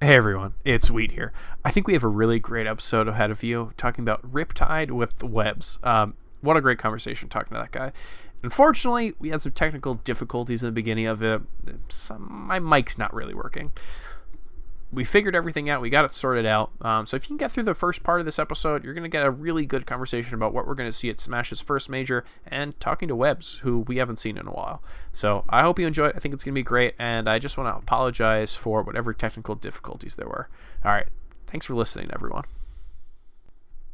Hey everyone, it's Wheat here. I think we have a really great episode ahead of you talking about Riptide with webs. What a great conversation talking to that guy. Unfortunately, we had some technical difficulties in the beginning of it. My mic's not really working. We figured everything out. We got it sorted out. So if you can get through the first part of this episode, you're going to get a really good conversation about what we're going to see at Smash's first major and talking to Webbs, who we haven't seen in a while. So I hope you enjoy it. I think it's going to be great. And I just want to apologize for whatever technical difficulties there were. All right. Thanks for listening, everyone.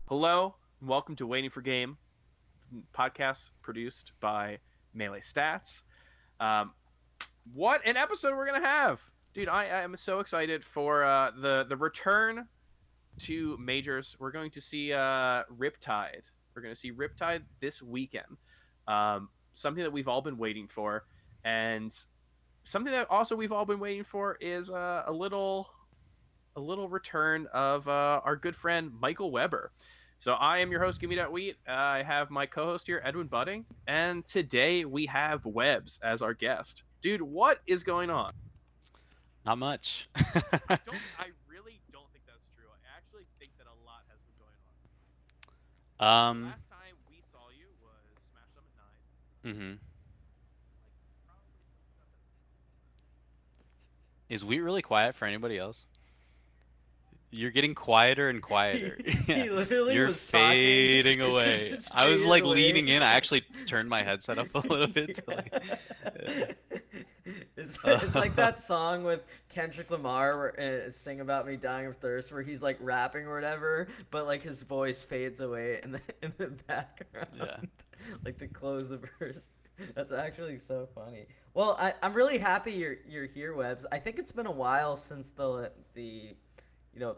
Hello, and welcome to Waiting for Game, podcast produced by Melee Stats. What an episode we're going to have. Dude, I am so excited for the return to majors. We're going to see Riptide. We're going to see Riptide this weekend. Something that we've all been waiting for, and something that also we've all been waiting for is a little return of our good friend Michael Weber. So I am your host, Gimme That Wheat. I have my co-host here, Edwin Budding, and today we have Webbs as our guest. Dude, what is going on? Not much. I really don't think that's true. I actually think that a lot has been going on. The um, last time we saw you was Smash Summit 9. hmm Like, probably some stuff has Is Wheat really quiet for anybody else? You're getting quieter and He, quieter. Yeah, he literally you're was talking fading and away. just I was faded like away. leaning in. I actually turned my headset up a little bit to like. It's like that song with Kendrick Lamar where, "Sing About Me Dying of Thirst," where he's like rapping or whatever, but like his voice fades away in the Yeah. background, like to close the verse. That's actually so funny. Well, I'm really happy you're here, Webbs. I think it's been a while since the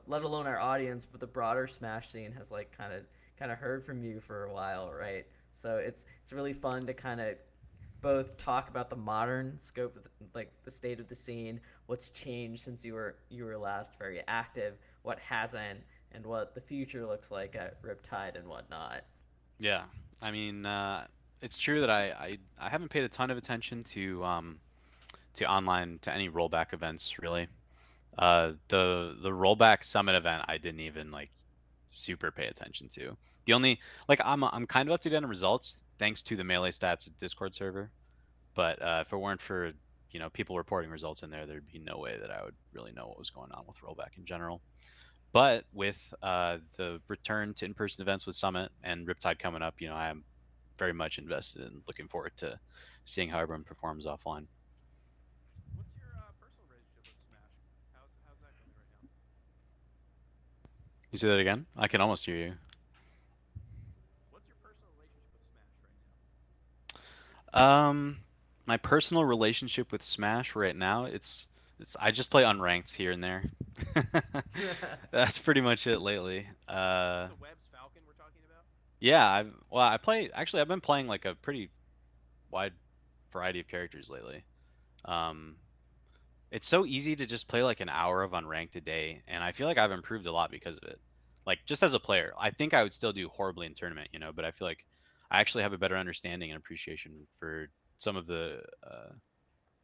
let alone our audience, but the broader Smash scene has like kind of heard from you for a while, right? So it's really fun to kind of both talk about the modern scope of like the state of the scene, what's changed since you were last very active, what hasn't, and what the future looks like at Riptide and whatnot. Yeah. I mean, it's true that I haven't paid a ton of attention to online to any rollback events really. The rollback summit event I didn't even like super pay attention to. The only like I'm kind of up to date on results thanks to the Melee Stats Discord server. But if it weren't for people reporting results in there, there'd be no way that I would really know what was going on with rollback in general. But with the return to in-person events with Summit and Riptide coming up, I am very much invested in looking forward to seeing how everyone performs offline. What's your personal relationship with Smash? How's that going right now? You say that again? I can almost hear you. What's your personal relationship with Smash right now? Um, my personal relationship with Smash right now, it's I just play unranked here and there. That's pretty much it lately. This is the Webb's Falcon we're talking about. Yeah, I play actually I've been playing like a pretty wide variety of characters lately. Um, it's so easy to just play like an hour of unranked a day, and I feel like I've improved a lot because of it. Like just as a player, I think I would still do horribly in tournament, but I feel like I actually have a better understanding and appreciation for some of the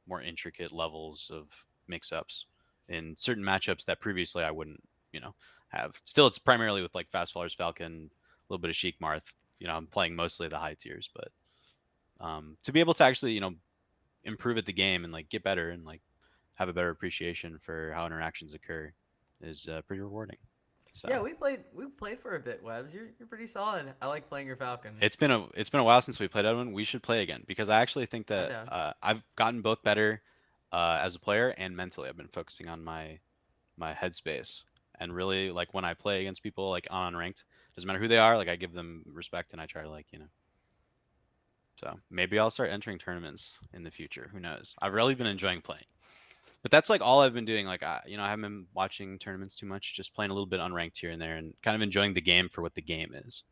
more intricate levels of mix-ups in certain matchups that previously I wouldn't, have. Still, it's primarily with like Fast Faller's Falcon, a little bit of Sheik Marth. I'm playing mostly the high tiers, but to be able to actually, improve at the game and like get better and like have a better appreciation for how interactions occur is pretty rewarding. So Yeah, we played for a bit, Webbs. You're pretty solid. I like playing your Falcon. it's been a while since we played Edwin. We should play again because I actually think I'm that down. I've gotten both better as a player and mentally. I've been focusing on my headspace and really like when I play against people like on unranked, doesn't matter who they are, like I give them respect and I try to like So maybe I'll start entering tournaments in the future. Who knows? I've really been enjoying playing. But that's like all I've been doing. Like I haven't been watching tournaments too much, just playing a little bit unranked here and there, and kind of enjoying the game for what the game is.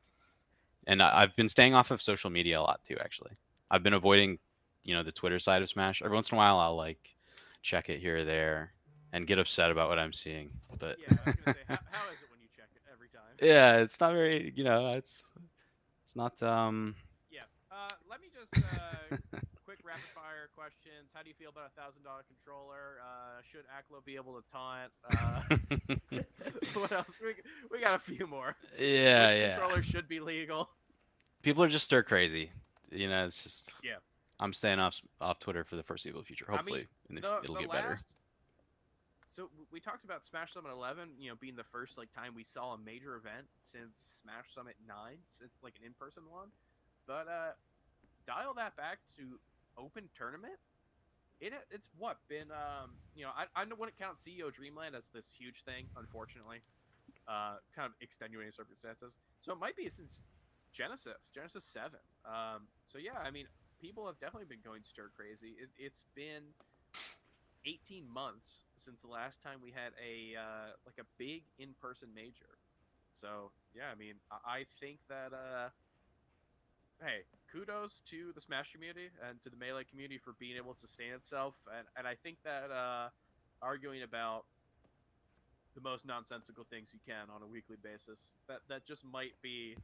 And I've been staying off of social media a lot too. Actually, I've been avoiding, the Twitter side of Smash. Every once in a while, I'll like check it here or there and get upset about what I'm seeing. But Yeah, I was gonna say, how is it when you check it every time? yeah, it's not very, it's not Yeah. Let me just quick rapid fire questions. How do you feel about a $1,000 controller? Should Aklo be able to taunt? What else? We got a few more. Yeah, Which yeah. controller should be legal? People are just stir crazy. It's just. Yeah. I'm staying off Twitter for the foreseeable future. Hopefully, it'll get better. So we talked about Smash Summit 11, being the first time we saw a major event since Smash Summit 9, since an in-person one. But dial that back to open tournament. It's what been I wouldn't count CEO Dreamland as this huge thing, unfortunately. Kind of extenuating circumstances. So it might be since Genesis 7. So yeah, I mean, people have definitely been going stir crazy. It's been 18 months since the last time we had a big in-person major. So yeah, I mean, I think that hey, kudos to the Smash community and to the Melee community for being able to sustain itself, and I think that arguing about the most nonsensical things you can on a weekly basis, that just might be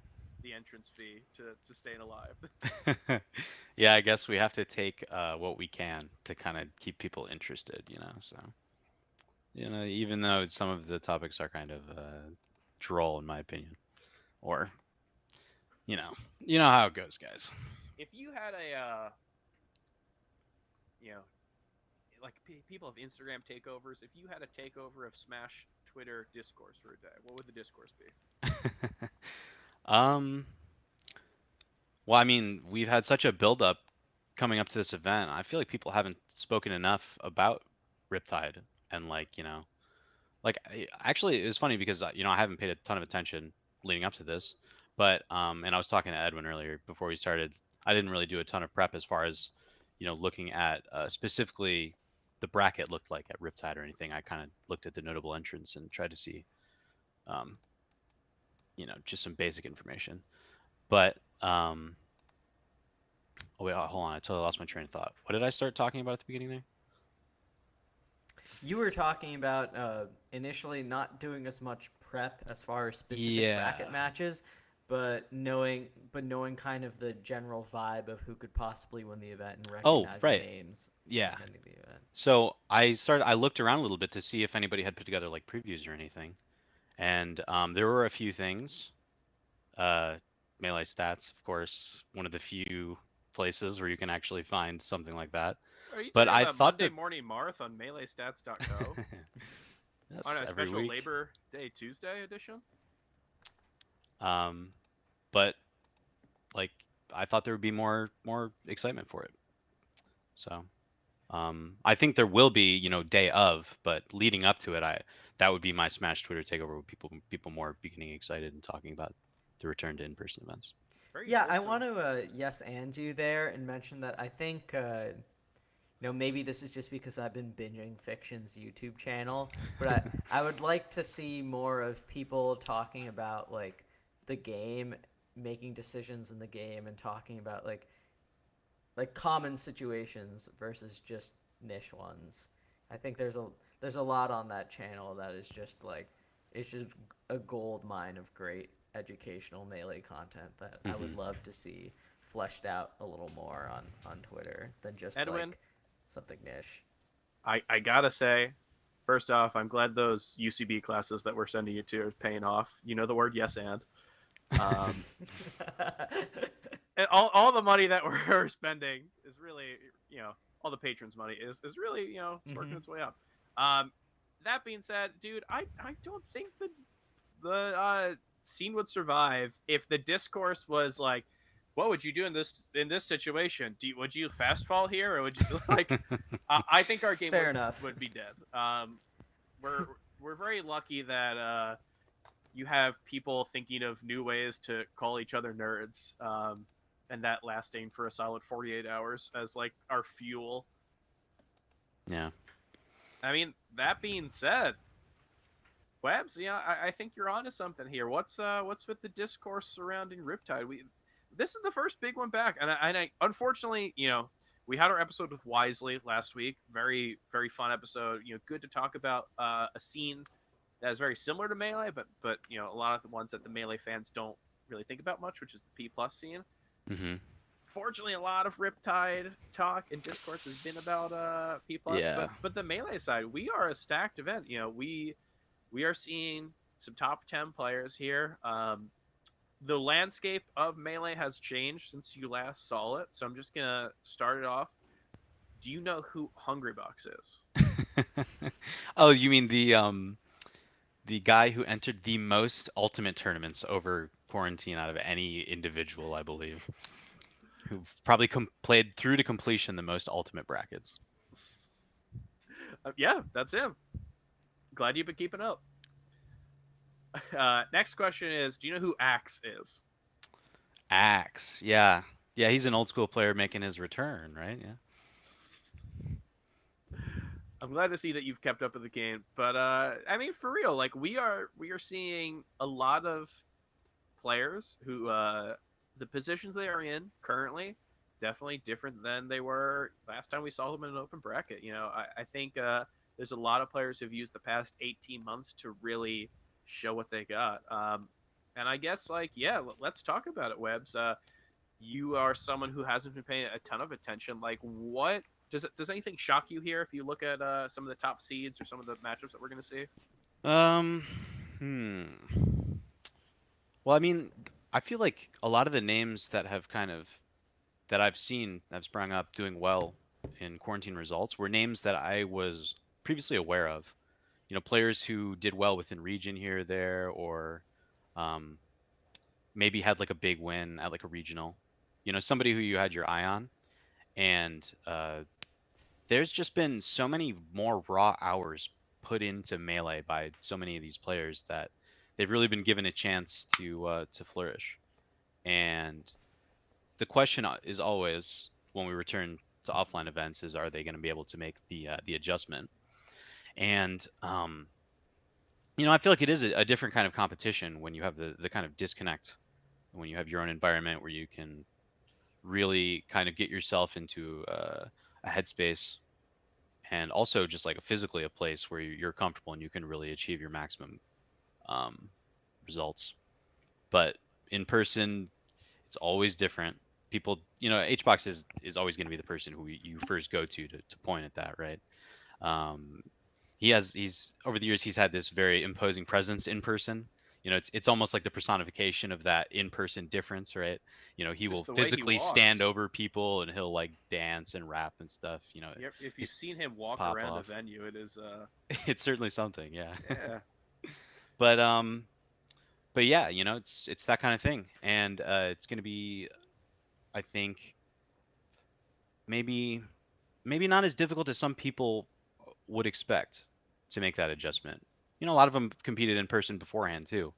the entrance fee to staying alive. Yeah, I guess we have to take what we can to kind of keep people interested, so even though some of the topics are kind of droll in my opinion, or you know how it goes, guys. If you had a people have Instagram takeovers, if you had a takeover of Smash Twitter discourse for a day, what would the discourse be? Well, I mean, we've had such a build-up coming up to this event. I feel like people haven't spoken enough about Riptide, and actually, it was funny because I haven't paid a ton of attention leading up to this, but and I was talking to Edwin earlier before we started. I didn't really do a ton of prep as far as looking at specifically the bracket looked like at Riptide or anything. I kind of looked at the notable entrants and tried to see, just some basic information. But oh wait, hold on, I totally lost my train of thought. What did I start talking about at the beginning there? You were talking about initially not doing as much prep as far as specific bracket matches, but knowing kind of the general vibe of who could possibly win the event and recognize names. Yeah. Attending the event. So I looked around a little bit to see if anybody had put together like previews or anything, and there were a few things. Melee Stats, of course, one of the few places where you can actually find something like that. Are you but talking I about thought Monday that... Morning Marth on MeleeStats.co? Yes, on a special week. Labor Day Tuesday edition? But I thought there would be more excitement for it. So I think there will be, day of, but leading up to it, that would be my Smash Twitter takeover with people more becoming excited and talking about the return to in-person events. Yeah, I want to yes and you there and mention that I think maybe this is just because I've been binging Fiction's YouTube channel, but I would like to see more of people talking about the game, making decisions in the game, and talking about like common situations versus just niche ones. I think there's a lot on that channel that is just it's just a gold mine of great educational Melee content that I would love to see fleshed out a little more on Twitter than just Edwin, something niche. I gotta say, first off, I'm glad those UCB classes that we're sending you to are paying off. You know the word yes and. And all the money that we're spending is really, all the patrons' money is really, it's working its way up. That being said, dude, I don't think the scene would survive if the discourse was like, what would you do in this situation? Would you fast fall here, or would you I think our game would be dead. We're very lucky that you have people thinking of new ways to call each other nerds, and that lasting for a solid 48 hours as our fuel. Yeah. I mean, that being said, Webs, I think you're onto something here. What's with the discourse surrounding Riptide? This is the first big one back, and I unfortunately, we had our episode with Wisely last week. Very, very fun episode. Good to talk about a scene that is very similar to Melee, but a lot of the ones that the Melee fans don't really think about much, which is the P+ scene. unfortunately, a lot of Riptide talk and discourse has been about P+. Yeah. But the Melee side, we are a stacked event. We are seeing some top 10 players here. The landscape of Melee has changed since you last saw it, so I'm just gonna start it off. Do you know who Hungrybox is? Oh, you mean the guy who entered the most ultimate tournaments over quarantine out of any individual, I believe, who probably played through to completion the most ultimate brackets. Yeah, that's him. Glad you've been keeping up. Next question is, do you know who Axe is? Axe, yeah, he's an old school player making his return, right? Yeah. I'm glad to see that you've kept up with the game, but I mean, for real, like we are seeing a lot of players who the positions they are in currently definitely different than they were last time we saw them in an open bracket. I think there's a lot of players who've used the past 18 months to really show what they got. And I guess let's talk about it, Webbs. You are someone who hasn't been paying a ton of attention. Like, what does anything shock you here if you look at some of the top seeds or some of the matchups that we're going to see? Well, I mean, I feel like a lot of the names that I've seen have sprung up doing well in quarantine results were names that I was previously aware of. Players who did well within region here or there, or maybe had like a big win at like a regional. Somebody who you had your eye on. And there's just been so many more raw hours put into Melee by so many of these players that they've really been given a chance to flourish. And the question is always, when we return to offline events, is are they going to be able to make the adjustment? And I feel like it is a different kind of competition when you have the kind of disconnect, when you have your own environment where you can really kind of get yourself into a headspace, and also just like physically a place where you're comfortable and you can really achieve your maximum results. But in person, it's always different. People, HBox is always going to be the person who you first go to point at that, right? He's over the years, he's had this very imposing presence in person. It's almost like the personification of that in-person difference, right? He will physically stand over people and he'll like dance and rap and stuff. If you've seen him walk around a venue, it is it's certainly something, yeah. Yeah. But yeah, it's that kind of thing, and it's going to be, I think, maybe not as difficult as some people would expect to make that adjustment. A lot of them competed in person beforehand too,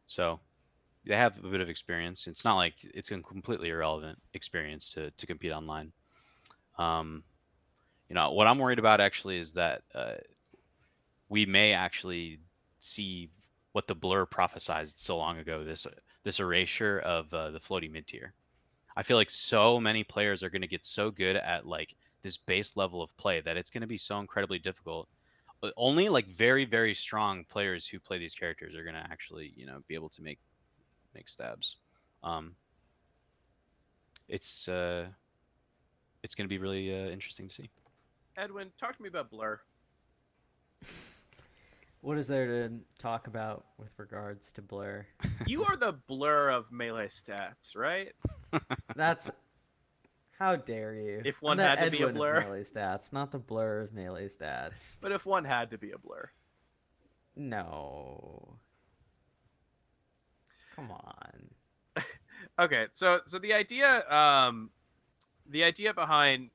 so they have a bit of experience. It's not like it's a completely irrelevant experience to compete online. What I'm worried about actually is that we may actually see what the Blur prophesized so long ago, this erasure of the floaty mid tier. I feel like so many players are going to get so good at like this base level of play that it's going to be so incredibly difficult. Only like very, very strong players who play these characters are going to actually, be able to make stabs. It's going to be really interesting to see. Edwin, talk to me about Blur. What is there to talk about with regards to Blur? You are the Blur of Melee stats, right? That's... How dare you? If one had to Edwin be a Blur. Of Melee stats, not the Blur of Melee stats. But if one had to be a Blur. No. Come on. Okay, so the idea behind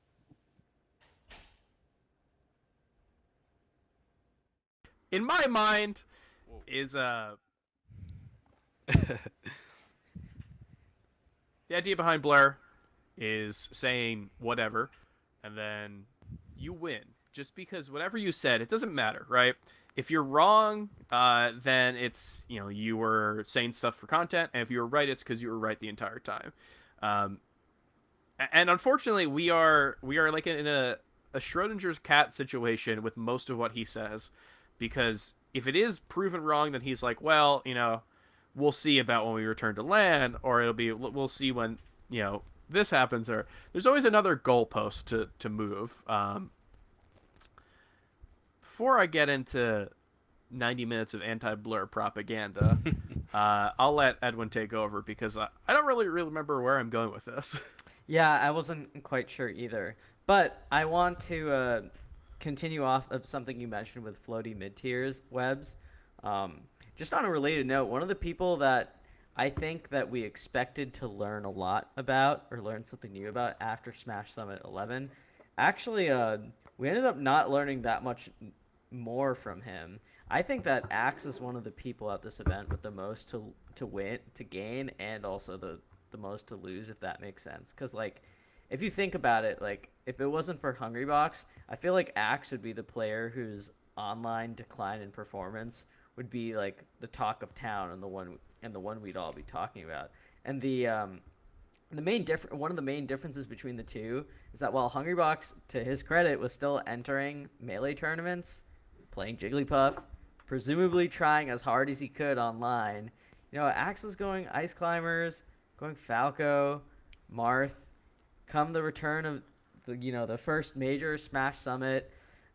in my mind is the idea behind Blur is saying whatever, and then you win. Just because whatever you said, it doesn't matter, right? If you're wrong, then it's, you were saying stuff for content, and if you were right, it's because you were right the entire time. And unfortunately, we are like in a Schrodinger's cat situation with most of what he says, because if it is proven wrong, then he's like, well, we'll see about when we return to LAN, or we'll see when, this happens, or there's always another goalpost to move. Before I get into 90 minutes of anti-blur propaganda, I'll let Edwin take over because I don't really remember where I'm going with this. Yeah, I wasn't quite sure either. But I want to continue off of something you mentioned with floaty mid-tiers webs. Just on a related note, one of the people that I think that we expected to learn a lot about or learn something new about after Smash Summit 11, actually, we ended up not learning that much more from him. I think that Axe is one of the people at this event with the most to gain, and also the most to lose, if that makes sense. Because like, if you think about it, like if it wasn't for Hungrybox, I feel like Axe would be the player whose online decline in performance would be like the talk of town and the one we'd all be talking about. And one of the main differences between the two is that while Hungrybox, to his credit, was still entering Melee tournaments, playing Jigglypuff, presumably trying as hard as he could online, Axe is going Ice Climbers, going Falco, Marth. Come the return of the first major Smash Summit,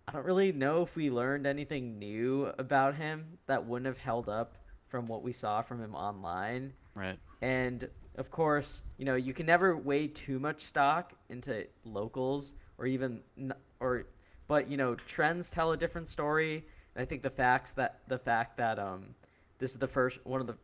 I don't really know if we learned anything new about him that wouldn't have held up from what we saw from him online. Right. And of course, you can never weigh too much stock into locals but trends tell a different story. And I think the fact that this is one of the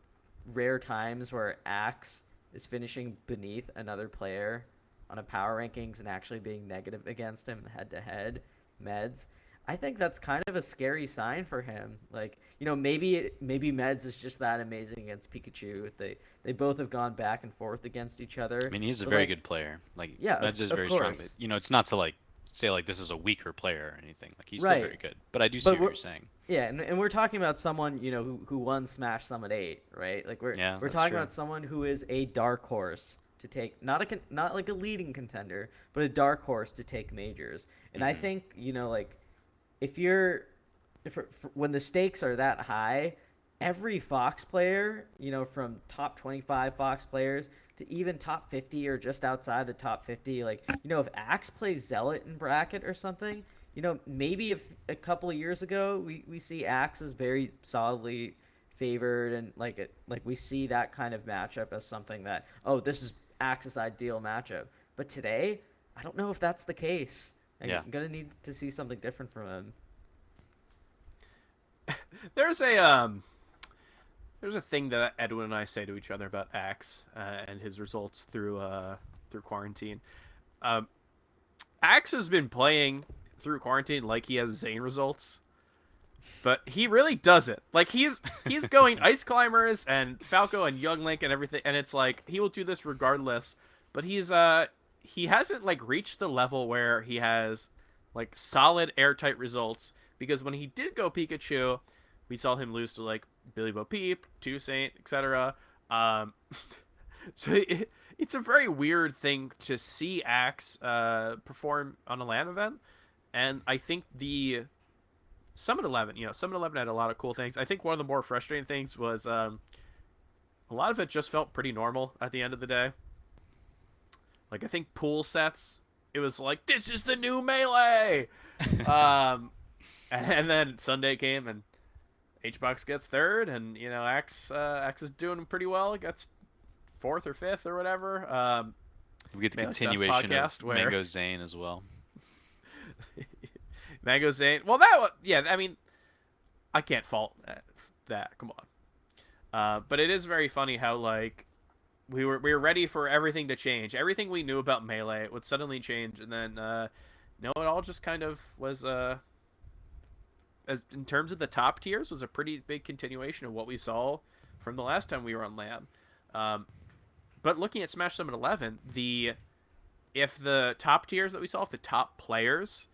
rare times where Axe is finishing beneath another player on a power rankings and actually being negative against him head to head, Meds. I think that's kind of a scary sign for him. Like, maybe Meds is just that amazing against Pikachu. They both have gone back and forth against each other. I mean, he's a very good player. Like, yeah, Meds is very strong. It's not to like say like this is a weaker player or anything. Like, he's still very good. But I do see what you're saying. Yeah, and we're talking about someone who won Smash Summit 8, right? Like we're talking about someone who is a dark horse to take, not like a leading contender, but a dark horse to take majors. And I think like when the stakes are that high, every Fox player, from top 25 Fox players to even top 50 or just outside the top 50, like, if Axe plays Zealot in bracket or something, maybe if a couple of years ago we see Axe as very solidly favored, and like we see that kind of matchup as something that, oh, this is Axe's ideal matchup. But today, I don't know if that's the case. I'm gonna need to see something different from him. There's a thing that Edwin and I say to each other about Axe and his results through quarantine. Axe has been playing through quarantine like he has Zane results, but he really doesn't. Like, he's going Ice Climbers and Falco and Young Link and everything, and it's like he will do this regardless. But he hasn't like reached the level where he has like solid airtight results, because when he did go Pikachu, we saw him lose to like Billy Bo Peep, Toussaint, etc. So it's a very weird thing to see Axe perform on a LAN event, and I think the Summit 11 had a lot of cool things. I think one of the more frustrating things was a lot of it just felt pretty normal at the end of the day. Like, I think pool sets, it was like, this is the new Melee! And then Sunday came, and HBox gets third, and, Axe is doing pretty well. He gets fourth or fifth or whatever. We get the continuation of Mango Zane as well. Mango Zane. Well, I mean, I can't fault that. Come on. But it is very funny how, like, we were ready for everything to change. Everything we knew about Melee would suddenly change, and then it all just kind of was as in terms of the top tiers, was a pretty big continuation of what we saw from the last time we were on LAN. But looking at Smash Summit 11, if the top tiers that we saw, if the top players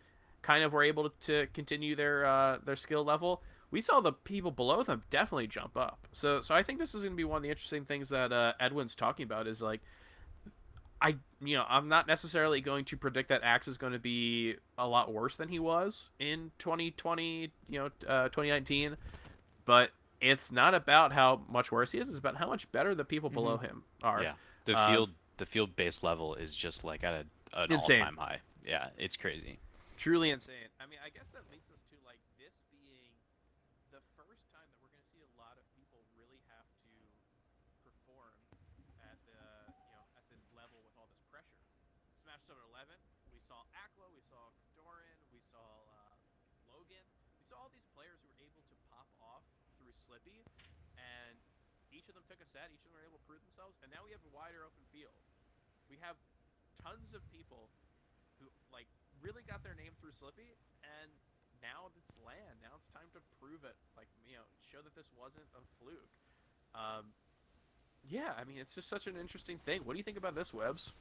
kind of were able to continue their skill level, we saw the people below them definitely jump up. So I think this is going to be one of the interesting things that Edwin's talking about, is like, I'm not necessarily going to predict that Axe is going to be a lot worse than he was in 2020, 2019, but it's not about how much worse he is. It's about how much better the people below him are. Yeah, the field-based level is just like at an Insane. all-time high. Yeah, it's crazy. Truly insane. I mean, I guess that leads us to like this being the first time that we're going to see a lot of people really have to perform at the at this level with all this pressure. Smash 7-Eleven, we saw Akla, we saw Doran, we saw Logan, we saw all these players who were able to pop off through Slippy, and each of them took a set, each of them were able to prove themselves, and now we have a wider open field. We have tons of people who like really got their name through Slippy, and now it's land. Now it's time to prove it. Like, show that this wasn't a fluke. Yeah, I mean, it's just such an interesting thing. What do you think about this, Webbs?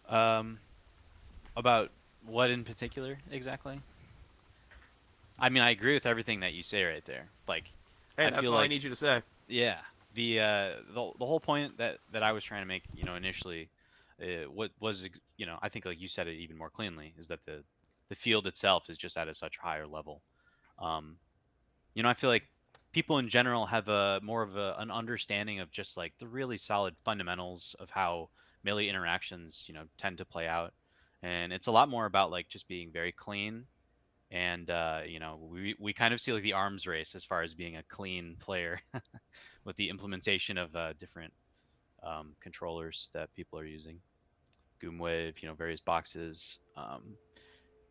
About what in particular exactly? I mean, I agree with everything that you say right there. Like, Hey, I that's feel all I like need you to say. yeah, the whole point that I was trying to make, initially, what was I think like you said it even more cleanly is that the field itself is just at a such higher level. Um, I feel like people in general have a more of an understanding of just like the really solid fundamentals of how melee interactions, tend to play out, and it's a lot more about like just being very clean. And we kind of see like the arms race as far as being a clean player with the implementation of different controllers that people are using, Goomwave, various boxes,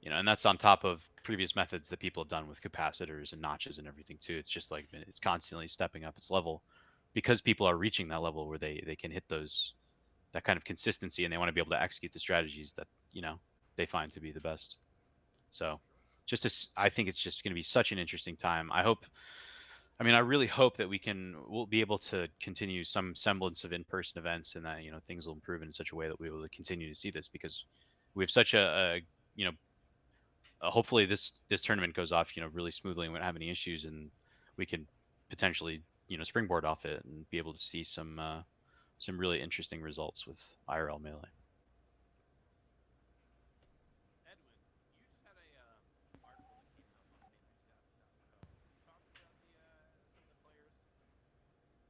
and that's on top of previous methods that people have done with capacitors and notches and everything too. It's just like it's constantly stepping up its level because people are reaching that level where they can hit that kind of consistency, and they want to be able to execute the strategies that they find to be the best. So I think it's just going to be such an interesting time. I really hope that we'll be able to continue some semblance of in-person events, and that things will improve in such a way that we will continue to see this, because we have such hopefully this tournament goes off really smoothly and we don't have any issues, and we can potentially springboard off it and be able to see some really interesting results with IRL melee. Edwin, you just had a article that came out on MeleeStats.co talking about some of the players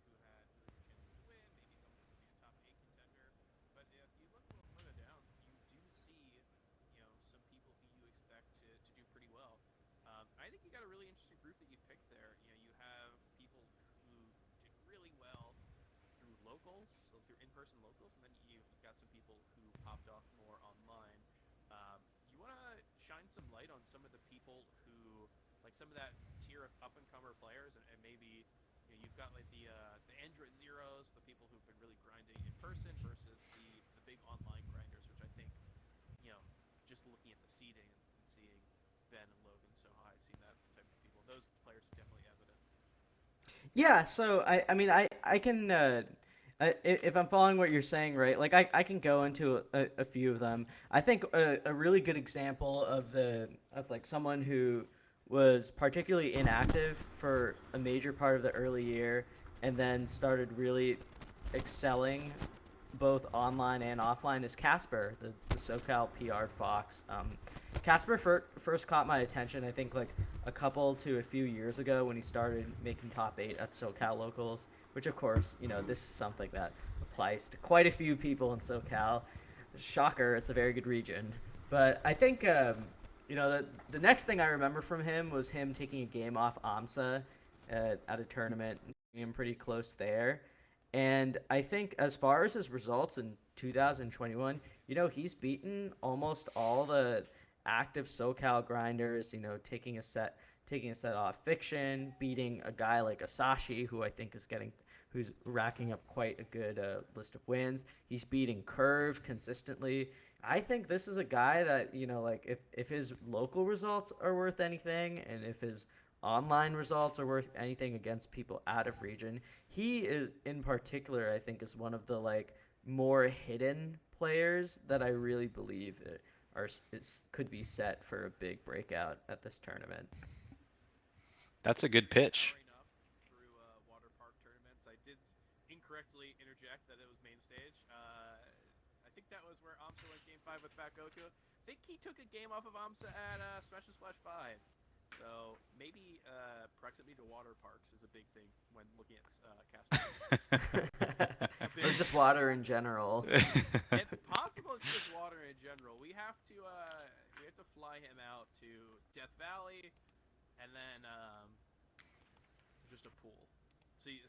who had really good chances to win, maybe someone who could be a top 8 contender. But if you look a little further down, you do see, some people who you expect to do pretty well. I think you got a really interesting group that you picked there. You have people who did really well through locals, so through in-person locals, and then you got some people who popped off more online. You want to shine some light on some of the people who, like some of that tier of up-and-comer players, and maybe you've got like the Android Zeros, the people who've been really grinding in person versus the big online grinders, which I think, just looking at the seeding and seeing Ben and Logan so high, seeing that type of people, those players are definitely evident. Yeah, so I can if I'm following what you're saying, right? Like I can go into a few of them. I think a really good example of like someone who was particularly inactive for a major part of the early year and then started really excelling both online and offline is Casper, the SoCal PR Fox. Casper first caught my attention, I think, like a couple to a few years ago when he started making top 8 at SoCal locals, which, of course, this is something that applies to quite a few people in SoCal. Shocker, it's a very good region. But I think, the next thing I remember from him was him taking a game off AMSA at a tournament, him pretty close there. And I think as far as his results in 2021, he's beaten almost all the active SoCal grinders, taking a set off Fiction, beating a guy like Asashi, who I think who's racking up quite a good list of wins. He's beating Curve consistently. I think this is a guy that, like if his local results are worth anything, and if his online results are worth anything against people out of region, he is in particular, I think, is one of the like more hidden players that I really believe could be set for a big breakout at this tournament. That's a good pitch. Up through water park tournaments, I did incorrectly interject that it was main stage. I think that was where AMSA went Game 5 with Fat Goku. I think he took a game off of AMSA at Smash and Splash 5. So maybe proximity to water parks is a big thing when looking at casters. Or just water in general. It's possible it's just water in general. We have to fly him out to Death Valley, and then just a pool. See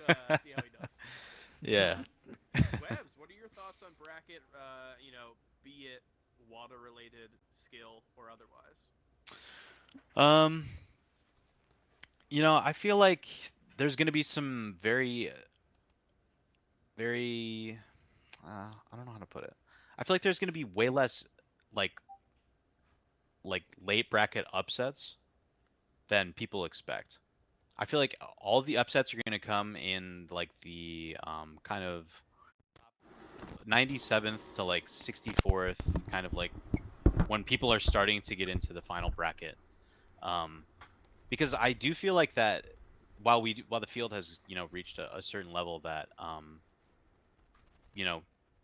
how he does. Yeah. Webs, what are your thoughts on bracket? Be it water related, skill, or otherwise. I feel like there's gonna be some very, very, I don't know how to put it. I feel like there's gonna be way less like late bracket upsets than people expect. I feel like all the upsets are gonna come in like the kind of 97th to like 64th, kind of like when people are starting to get into the final bracket. Because I do feel like that while the field has reached a certain level that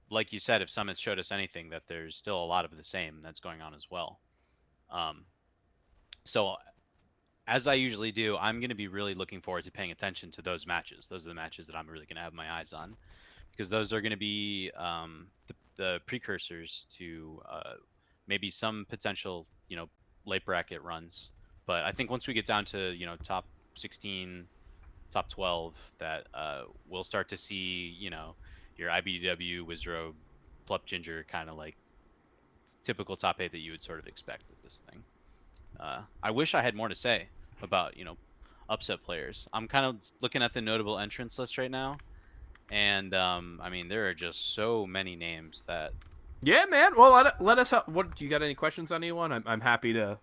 like you said, if Summit showed us anything, that there's still a lot of the same that's going on as well. So as I usually do, I'm going to be really looking forward to paying attention to those matches. Those are the matches that I'm really going to have my eyes on, because those are going to be the precursors to maybe some potential late bracket runs. But I think once we get down to top 16, top 12, that we'll start to see your IBDW, Wizrobe, Plup Ginger, kind of like typical top 8 that you would sort of expect with this thing. I wish I had more to say about upset players. I'm kind of looking at the notable entrance list right now, and I mean there are just so many names that. Yeah, man. Well, let us. What do you got? Any questions on anyone? I'm happy to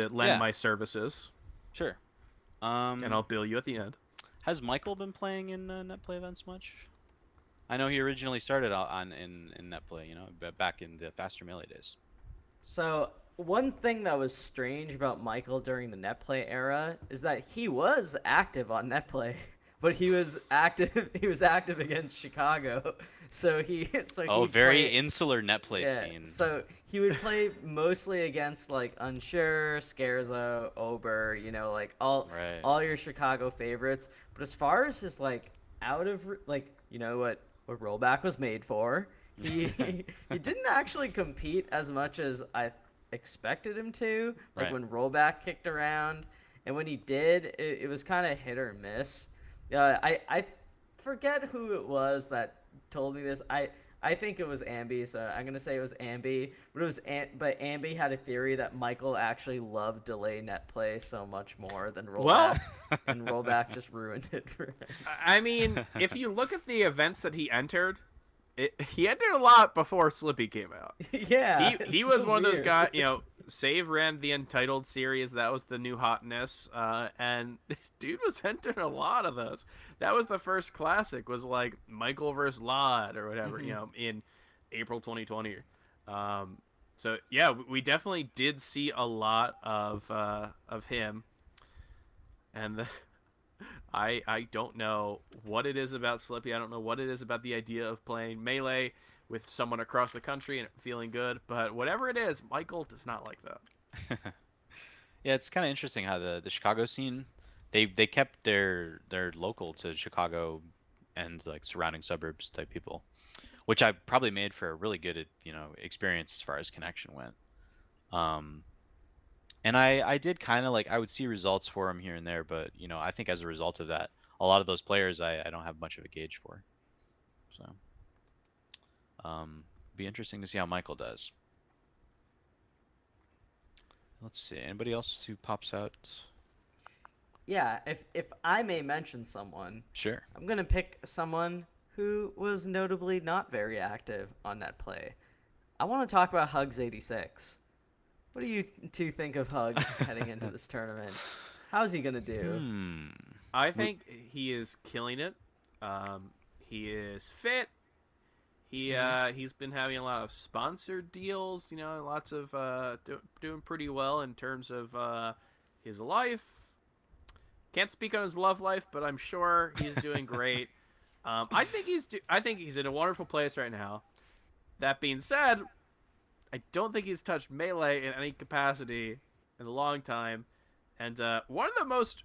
lend my services. Sure. And I'll bill you at the end. Has Michael been playing in net play events much? I know he originally started in net play, back in the faster melee days. So one thing that was strange about Michael during the net play era is that he was active on net play, but he was active. He was active against Chicago, so very insular net play scene. So he would play mostly against like Unsure, Scarzo, Ober, like all your Chicago favorites. But as far as his like out of like what rollback was made for, he didn't actually compete as much as I expected him to. Like when rollback kicked around, and when he did, it was kind of hit or miss. I forget who it was that told me this. I think it was Ambi, so I'm gonna say it was Ambi. But Ambi had a theory that Michael actually loved delay net play so much more than rollback, and rollback just ruined it for him. I mean, if you look at the events that he entered, he entered a lot before Slippy came out. Yeah, he was one of those guys. Save ran the Untitled series. That was the new hotness. And dude was entering a lot of those. That was the first classic. Was like Michael versus Lod or whatever. In April 2020. So yeah, we definitely did see a lot of him. And I don't know what it is about Slippy. I don't know what it is about the idea of playing Melee with someone across the country and feeling good, but whatever it is, Michael does not like that. Yeah, it's kind of interesting how the Chicago scene, they kept their local to Chicago and like surrounding suburbs type people, which I probably made for a really good experience as far as connection went. And I did kind of like, I would see results for him here and there, but I think as a result of that, a lot of those players I don't have much of a gauge for. So be interesting to see how Michael does. Let's see, anybody else who pops out? Yeah, if I may mention someone, sure. I'm gonna pick someone who was notably not very active on net play. I want to talk about Hugs86. What do you two think of Hugs heading into this tournament? How's he gonna do? I think he is killing it. He is fit. He's been having a lot of sponsored deals. Lots of doing pretty well in terms of his life. Can't speak on his love life, but I'm sure he's doing great. I think he's in a wonderful place right now. That being said, I don't think he's touched Melee in any capacity in a long time. And one of the most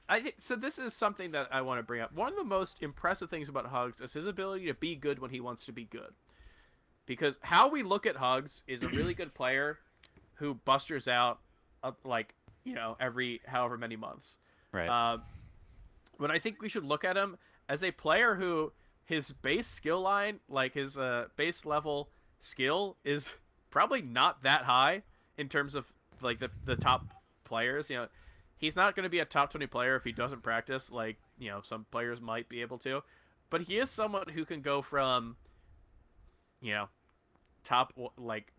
I think so. This is something that I want to bring up. One of the most impressive things about Hugs is his ability to be good when he wants to be good. Because how we look at Hugs is a really good player who busters out, like, every however many months. Right. But I think we should look at him as a player who his base skill line, like his base level skill, is probably not that high in terms of like the top players. He's not going to be a top 20 player if he doesn't practice, like some players might be able to. But he is someone who can go from top, like,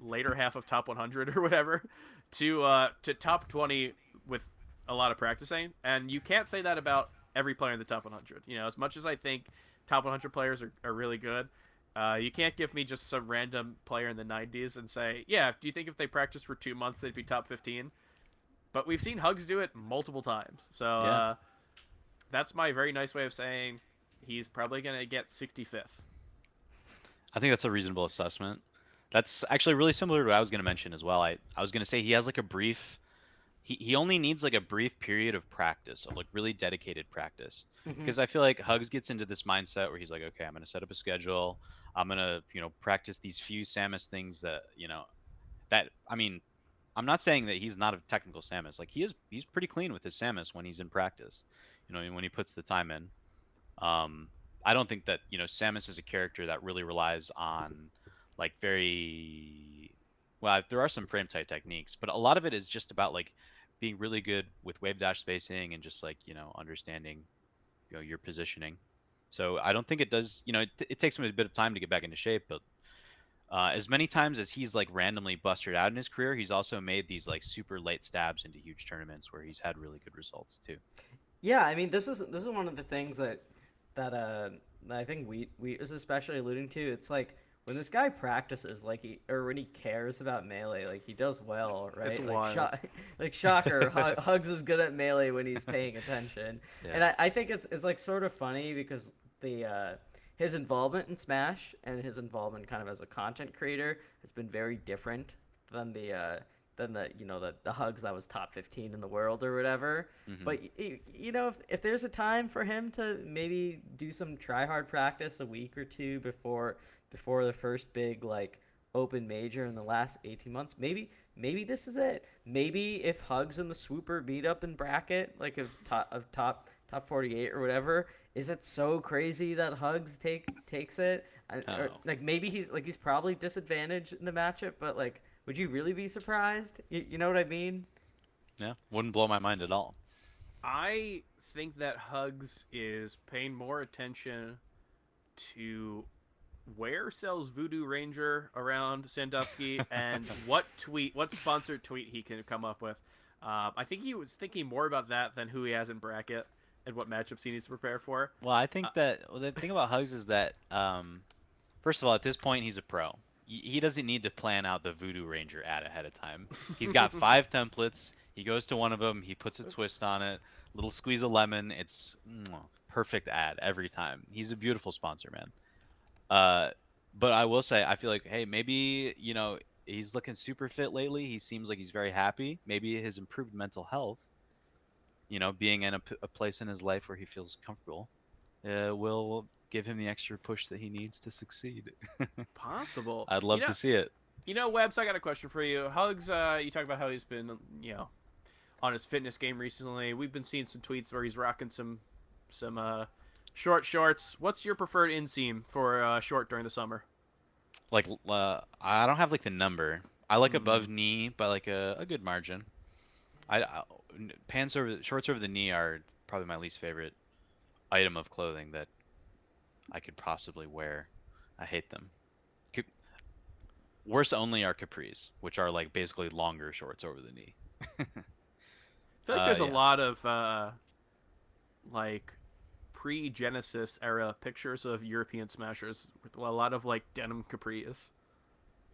later half of top 100 or whatever to top 20 with a lot of practicing. And you can't say that about every player in the top 100. As much as I think top 100 players are really good, you can't give me just some random player in the 90s and say, yeah, do you think if they practiced for 2 months they'd be top 15? But we've seen Hugs do it multiple times. So Yeah. that's my very nice way of saying he's probably going to get 65th. I think that's a reasonable assessment. That's actually really similar to what I was going to mention as well. I was going to say he has like a brief, he only needs like a brief period of practice, of like really dedicated practice. Because I feel like Hugs gets into this mindset where he's like, okay, I'm going to set up a schedule. I'm going to, practice these few Samus things that, I mean, I'm not saying that he's not a technical Samus. Like he's pretty clean with his Samus when he's in practice, when he puts the time in. I don't think that, Samus is a character that really relies on like well, there are some frame tight techniques, but a lot of it is just about like being really good with wave dash spacing and just like, understanding, your positioning. So I don't think it does, it takes him a bit of time to get back into shape, but as many times as he's like randomly busted out in his career, he's also made these like super late stabs into huge tournaments where he's had really good results too. Yeah, I mean, this is one of the things that I think we is especially alluding to. It's like when this guy practices, like when he cares about melee, like he does well, right? It's like wild. shocker, Hugs is good at melee when he's paying attention. Yeah. And I think it's like sort of funny because his involvement in Smash and his involvement kind of as a content creator has been very different than the Hugs that was top 15 in the world or whatever. But if there's a time for him to maybe do some try hard practice a week or two before the first big like open major in the last 18 months, maybe this is it. Maybe if Hugs and the Swooper meet up in bracket like of top 48 or whatever, is it so crazy that Hugs takes it? Or, like maybe he's probably disadvantaged in the matchup, but like, would you really be surprised? You know what I mean? Yeah, wouldn't blow my mind at all. I think that Hugs is paying more attention to where sells Voodoo Ranger around Sandusky and what sponsored tweet he can come up with. I think he was thinking more about that than who he has in bracket and what matchups he needs to prepare for. Well, I think that the thing about Hugs is that, first of all, at this point, he's a pro. He doesn't need to plan out the Voodoo Ranger ad ahead of time. He's got 5 templates. He goes to one of them. He puts a twist on it. Little squeeze of lemon. It's perfect ad every time. He's a beautiful sponsor, man. But I will say, I feel like, hey, maybe, he's looking super fit lately. He seems like he's very happy. Maybe his improved mental health, being in a place in his life where he feels comfortable, will give him the extra push that he needs to succeed. Possible. I'd love to see it. Webbs, I got a question for you. Hugs, you talk about how he's been, on his fitness game recently. We've been seeing some tweets where he's rocking some short shorts. What's your preferred inseam for short during the summer? Like, I don't have like the number. I like above knee by like a good margin. Shorts over the knee are probably my least favorite item of clothing that I could possibly wear. I hate them. Worst only are capris, which are like basically longer shorts over the knee. I feel like there's a lot of like pre-Genesis era pictures of European smashers with a lot of like denim capris.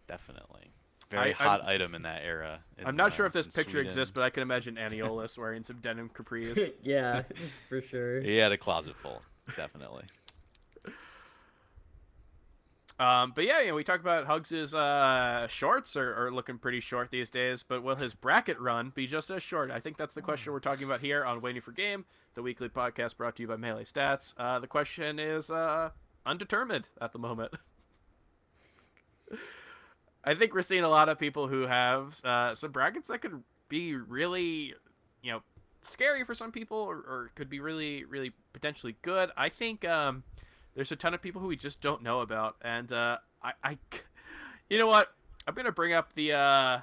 Definitely. Very hot item in that era. I'm not sure if this picture exists, but I can imagine Aniolis wearing some denim capris. Yeah, for sure. He had a closet full, definitely. But yeah, we talked about Hugs' shorts are looking pretty short these days, but will his bracket run be just as short? I think that's the question we're talking about here on Waiting for Game, the weekly podcast brought to you by Melee Stats. The question is undetermined at the moment. I think we're seeing a lot of people who have some brackets that could be really, scary for some people, or could be really, really potentially good. I think there's a ton of people who we just don't know about, and you know what? I'm gonna bring up the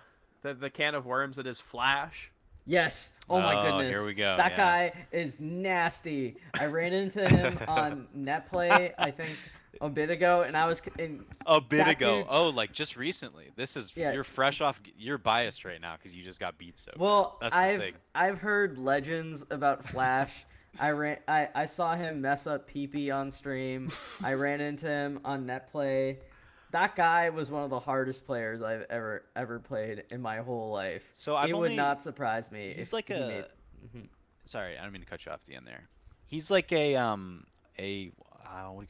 can of worms that is Flash. Yes. Oh my goodness. Here we go. That guy is nasty. I ran into him on Netplay, I think, a bit ago, and I was in. A bit ago. Dude, oh, like just recently. This is you're fresh off. You're biased right now because you just got beat so. Well, that's the thing. I've heard legends about Flash. I saw him mess up PP on stream. I ran into him on Netplay. That guy was one of the hardest players I've ever played in my whole life. So it would not surprise me. He's if like he made... Sorry, I don't mean to cut you off at the end there. He's like a what do you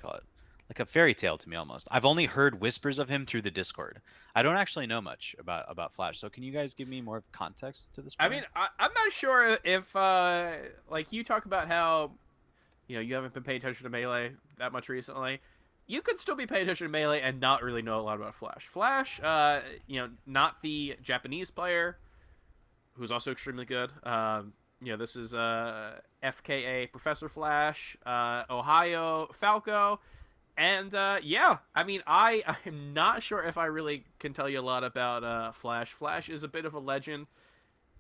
call it? Like a fairy tale to me almost. I've only heard whispers of him through the Discord. I don't actually know much about Flash. So can you guys give me more context to this point? I mean, I'm not sure if like you talk about how you haven't been paying attention to Melee that much recently. You could still be paying attention to Melee and not really know a lot about Flash. Flash, not the Japanese player, who's also extremely good. This is FKA Professor Flash, Ohio Falco, and I mean, I am not sure if I really can tell you a lot about Flash. Flash is a bit of a legend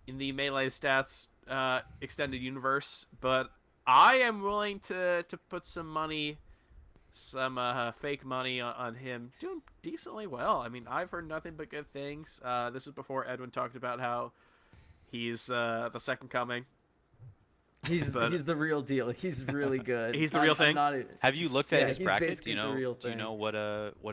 in the Melee Stats extended universe, but I am willing to put some money. Some fake money on him doing decently well. I mean, I've heard nothing but good things. This was before Edwin talked about how he's the second coming. He's the real deal. He's really good. He's the real thing. Have you looked at his bracket? Do you thing. know what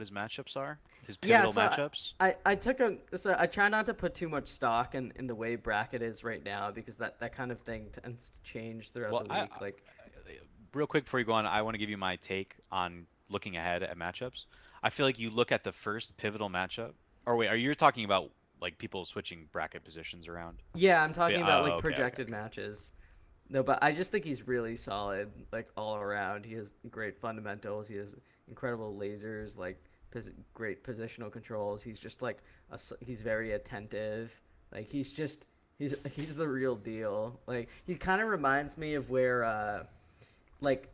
his matchups are? His pivotal matchups? I try not to put too much stock in the way bracket is right now, because that kind of thing tends to change throughout the week. Real quick before you go on, I want to give you my take on looking ahead at matchups. I feel like you look at the first pivotal matchup. Or wait, are you talking about like people switching bracket positions around? Yeah, I'm talking about projected matches. No, but I just think he's really solid, like all around. He has great fundamentals. He has incredible lasers, like great positional controls. He's just like he's very attentive. Like he's the real deal. Like he kind of reminds me of where. Like,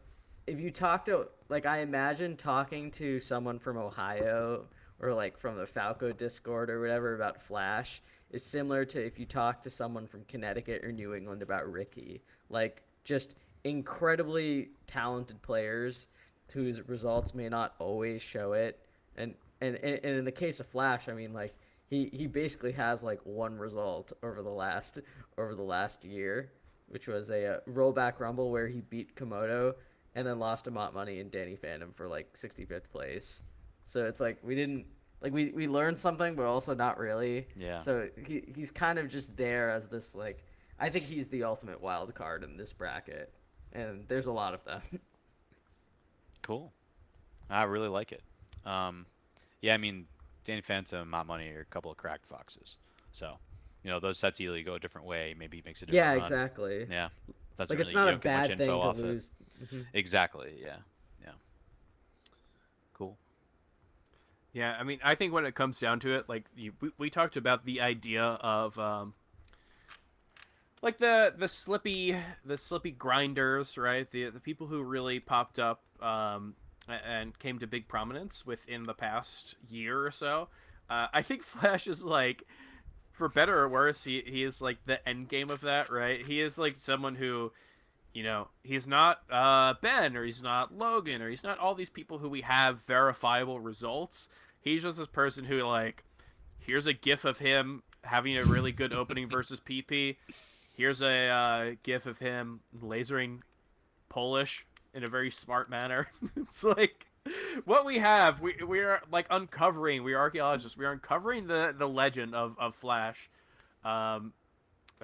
if you talk to, like, I imagine talking to someone from Ohio or, like, from the Falco Discord or whatever about Flash is similar to if you talk to someone from Connecticut or New England about Ricky. Like, just incredibly talented players whose results may not always show it. And in the case of Flash, I mean, like, he basically has, like, one result over the last year, which was a rollback rumble where he beat Komodo and then lost to Mont Money and Danny Phantom for like 65th place. So it's like we learned something, but also not really. Yeah. So he's kind of just there as this, like, I think he's the ultimate wild card in this bracket, and there's a lot of them. Cool. I really like it. Yeah, I mean, Danny Phantom, Mont Money are a couple of cracked foxes. So. Those sets either go a different way, maybe makes a different run. Exactly. Yeah. That's like, it's not a bad thing to lose. Mm-hmm. Exactly, yeah. Cool. Yeah, I mean, I think when it comes down to it, like, we talked about the idea of, like, the slippy grinders, right? The people who really popped up and came to big prominence within the past year or so. I think Flash is, like... For better or worse, he is like the end game of that, right? He is like someone who, he's not Ben, or he's not Logan, or he's not all these people who we have verifiable results. He's just this person who, like, here's a gif of him having a really good opening versus PP. Here's a gif of him lasering Polish in a very smart manner. It's like... What we have, we are like uncovering. We are archaeologists. We are uncovering the legend of Flash, and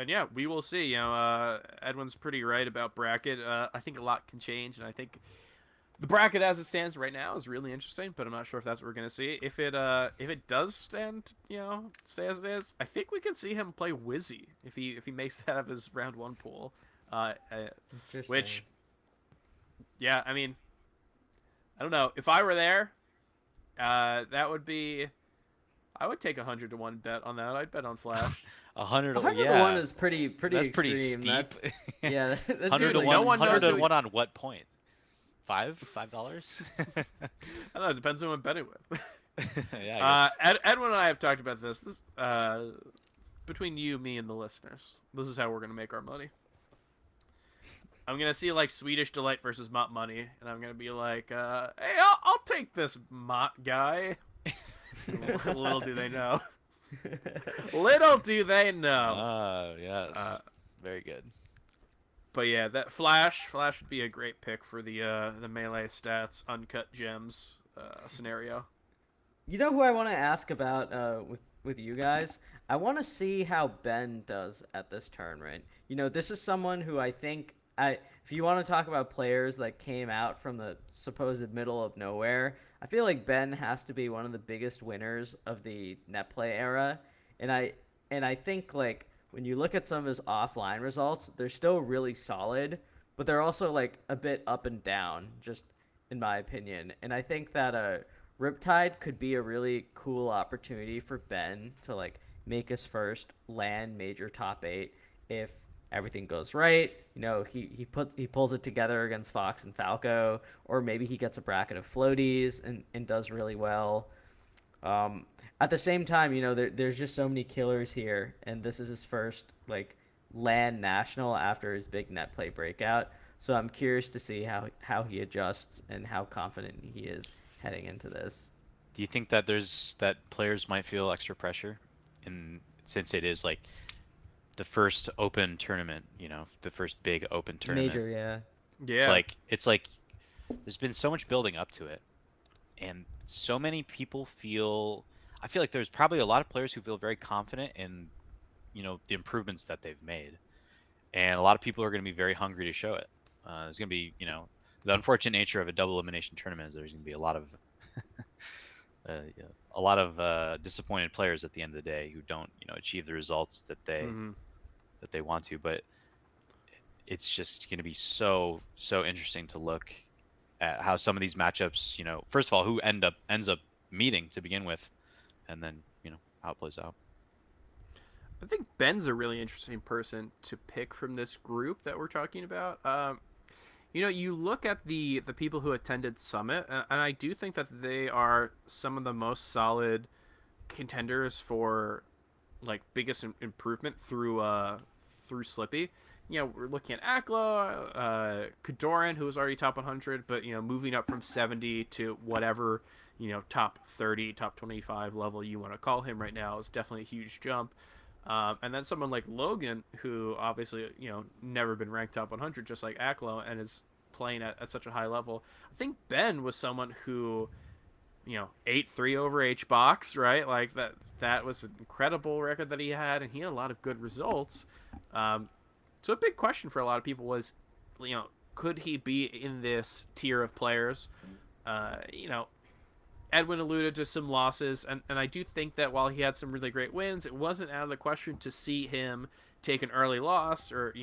yeah, we will see. Edwin's pretty right about bracket. I think a lot can change, and I think The bracket as it stands right now is really interesting, but I'm not sure if that's what we're gonna see. If it does stand, stay as it is, I think we could see him play Wizzy if he makes it out of his round 1 pool. Interesting. Which, yeah, I mean, I don't know. If I were there, that would be. I would take 100-1 bet on that. I'd bet on Flash. 100 100 yeah. to 1 is pretty That's extreme. pretty steep. That's yeah. That's 100 to usually 1. no one 100 knows to who- 1 on what point? $5? I don't know. It depends on who I'm betting with. Yeah. I guess. Edwin and I have talked about this. Between you, me, and the listeners, this is how we're gonna make our money. I'm gonna see like Swedish Delight versus Mott Money, and I'm gonna be like, "Hey, I'll take this Mott guy." Little do they know. Little do they know. Yes. Very good. But yeah, that Flash would be a great pick for the melee stats uncut gems scenario. You know who I want to ask about with you guys? I want to see how Ben does at this tournament. This is someone who I think if you want to talk about players that came out from the supposed middle of nowhere, I feel like Ben has to be one of the biggest winners of the net play era. And I think like when you look at some of his offline results, they're still really solid, but they're also like a bit up and down, just in my opinion. And I think that Riptide could be a really cool opportunity for Ben to like make his first LAN major top 8 if everything goes right. He pulls it together against Fox and Falco, or maybe he gets a bracket of floaties and does really well. At the same time, there's just so many killers here, and this is his first like LAN national after his big net play breakout. So I'm curious to see how he adjusts and how confident he is heading into this. Do you think that that players might feel extra pressure since it is like the first open tournament, the first big open tournament? Major, yeah. Yeah. It's like there's been so much building up to it, and so many people I feel like there's probably a lot of players who feel very confident in the improvements that they've made, and a lot of people are going to be very hungry to show it. There's going to be the unfortunate nature of a double elimination tournament is there's going to be a lot of disappointed players at the end of the day who don't achieve the results that they want to. But it's just going to be so interesting to look at how some of these matchups, first of all, who ends up meeting to begin with, and then how it plays out. I think Ben's a really interesting person to pick from this group that we're talking about. You look at the people who attended Summit, and I do think that they are some of the most solid contenders for like biggest improvement through Slippy. We're looking at Aklo, Kadoran, who was already top 100, but moving up from 70 to whatever top 30, top 25 level you want to call him right now is definitely a huge jump. And then someone like Logan, who obviously, never been ranked top 100, just like Aklo, and is playing at such a high level. I think Ben was someone who, 8-3 over H-Box, right? Like that was an incredible record that he had, and he had a lot of good results. So a big question for a lot of people was, could he be in this tier of players? Edwin alluded to some losses, and I do think that while he had some really great wins, it wasn't out of the question to see him take an early loss or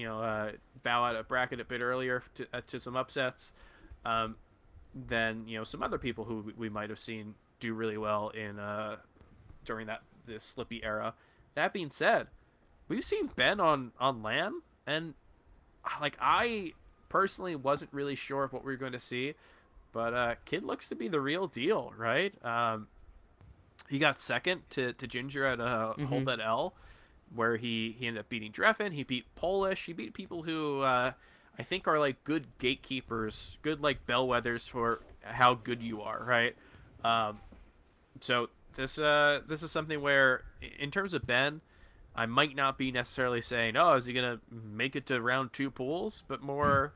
bow out a bracket a bit earlier to some upsets than some other people who we might have seen do really well in during this Slippy era. That being said, we've seen Ben on LAN, and like I personally wasn't really sure of what we were going to see. But Kid looks to be the real deal, right? He got second to Ginger at Hold That L, where he ended up beating Dreffen. He beat Polish. He beat people who I think are like good gatekeepers, good like bellwethers for how good you are, right? So this is something where, in terms of Ben, I might not be necessarily saying, oh, is he gonna make it to round 2 pools, but more.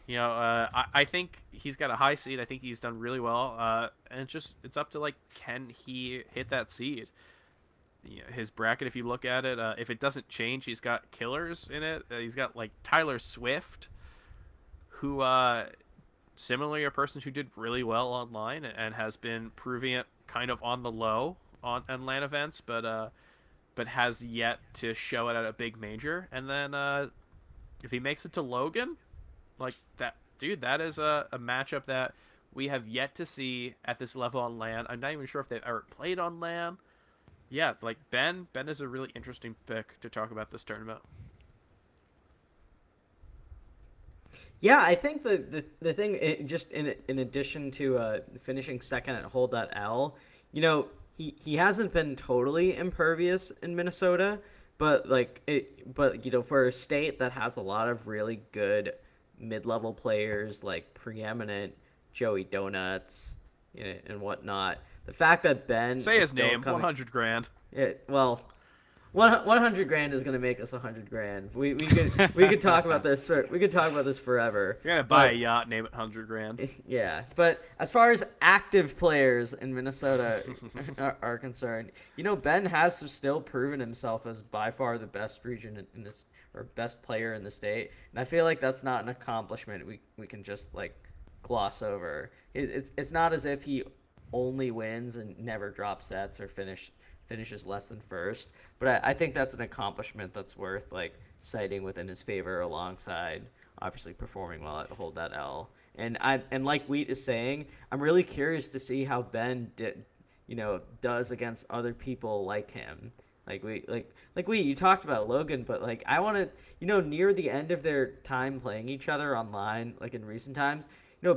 I think he's got a high seed. I think he's done really well. And it's up to like, can he hit that seed? His bracket, if you look at it, if it doesn't change, he's got killers in it. He's got like Tyler Swift, who similarly a person who did really well online and has been proving it kind of on the low on LAN events, but has yet to show it at a big major. And then if he makes it to Logan, like that, dude, that is a matchup that we have yet to see at this level on LAN. I'm not even sure if they've ever played on LAN. Yeah, like Ben is a really interesting pick to talk about this tournament. Yeah, I think the thing, just in addition to finishing second at Hold.L, he hasn't been totally impervious in Minnesota, but for a state that has a lot of really good mid-level players like preeminent Joey Donuts and whatnot, the fact that Ben say his name, coming, 100 grand. Well, 100 grand is gonna make us 100 grand. We could talk about this. We could talk about this forever. You're gonna buy a yacht, name it 100 grand. Yeah, but as far as active players in Minnesota are concerned, Ben has still proven himself as by far the best region in this, or best player in the state, and I feel like that's not an accomplishment we can just like gloss over. It's not as if he only wins and never drops sets or finishes less than first, but I think that's an accomplishment that's worth like citing within his favor, alongside obviously performing well at Hold.L. And like Wheat is saying, I'm really curious to see how Ben does against other people like him. You talked about Logan, but like I want to, near the end of their time playing each other online, like in recent times,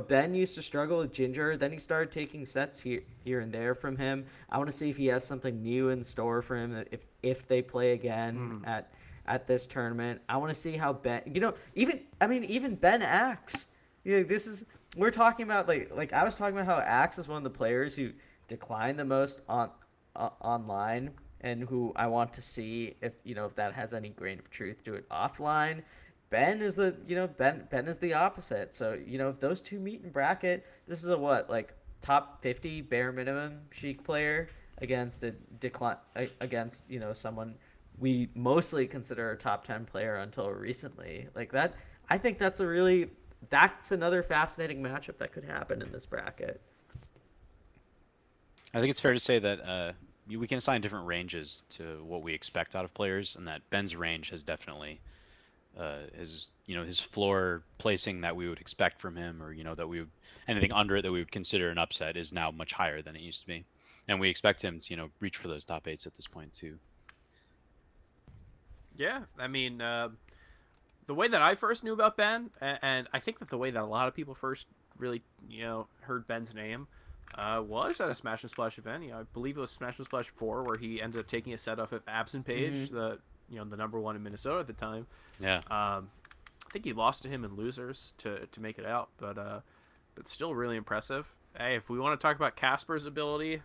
Ben used to struggle with Ginger. Then he started taking sets here and there from him. I want to see if he has something new in store for him if they play again at this tournament. I want to see how Ben, even Ben Axe. We're talking about like I was talking about how Axe is one of the players who declined the most online, and who I want to see if that has any grain of truth to it offline. Ben is Ben is the opposite. So, if those two meet in bracket, this is a top 50 bare minimum Sheik player against someone we mostly consider a top 10 player until recently. Like that, I think that's another fascinating matchup that could happen in this bracket. I think it's fair to say that we can assign different ranges to what we expect out of players, and that Ben's range has definitely his floor placing that we would expect from him, or anything under it that we would consider an upset, is now much higher than it used to be, and we expect him to reach for those top 8s at this point too. Yeah, I mean, the way that I first knew about Ben, and I think that the way that a lot of people first really heard Ben's name was at a Smash and Splash event. I believe it was Smash and Splash 4, where he ended up taking a set off of Absent Page, the number one in Minnesota at the time. Yeah. I think he lost to him in losers to make it out, but still really impressive. Hey, if we want to talk about Casper's ability,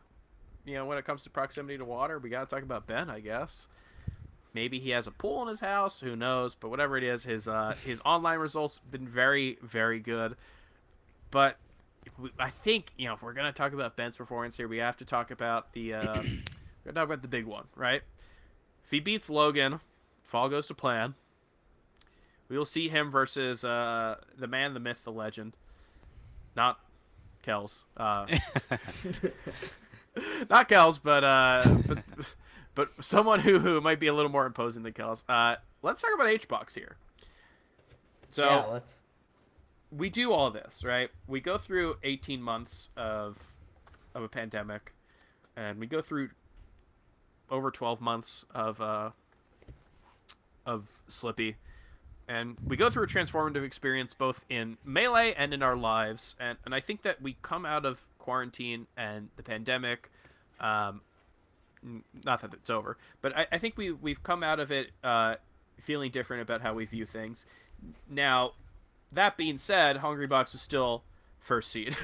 when it comes to proximity to water, we got to talk about Ben, I guess. Maybe he has a pool in his house, who knows? But whatever it is, his online results have been very, very good. But I think if we're gonna talk about Ben's performance here, we have to talk about the big one, right? If he beats Logan, if all goes to plan, we will see him versus the man, the myth, the legend. Not Kells. Not Kells, but someone who might be a little more imposing than Kells. Let's talk about HBox here. So yeah, let's. We do all this, right? We go through 18 months of a pandemic, and we go through over 12 months of Slippy, and we go through a transformative experience both in Melee and in our lives, and I think that we come out of quarantine and the pandemic, not that it's over, but I think we've come out of it feeling different about how we view things. Now, that being said, Hungrybox is still first seed.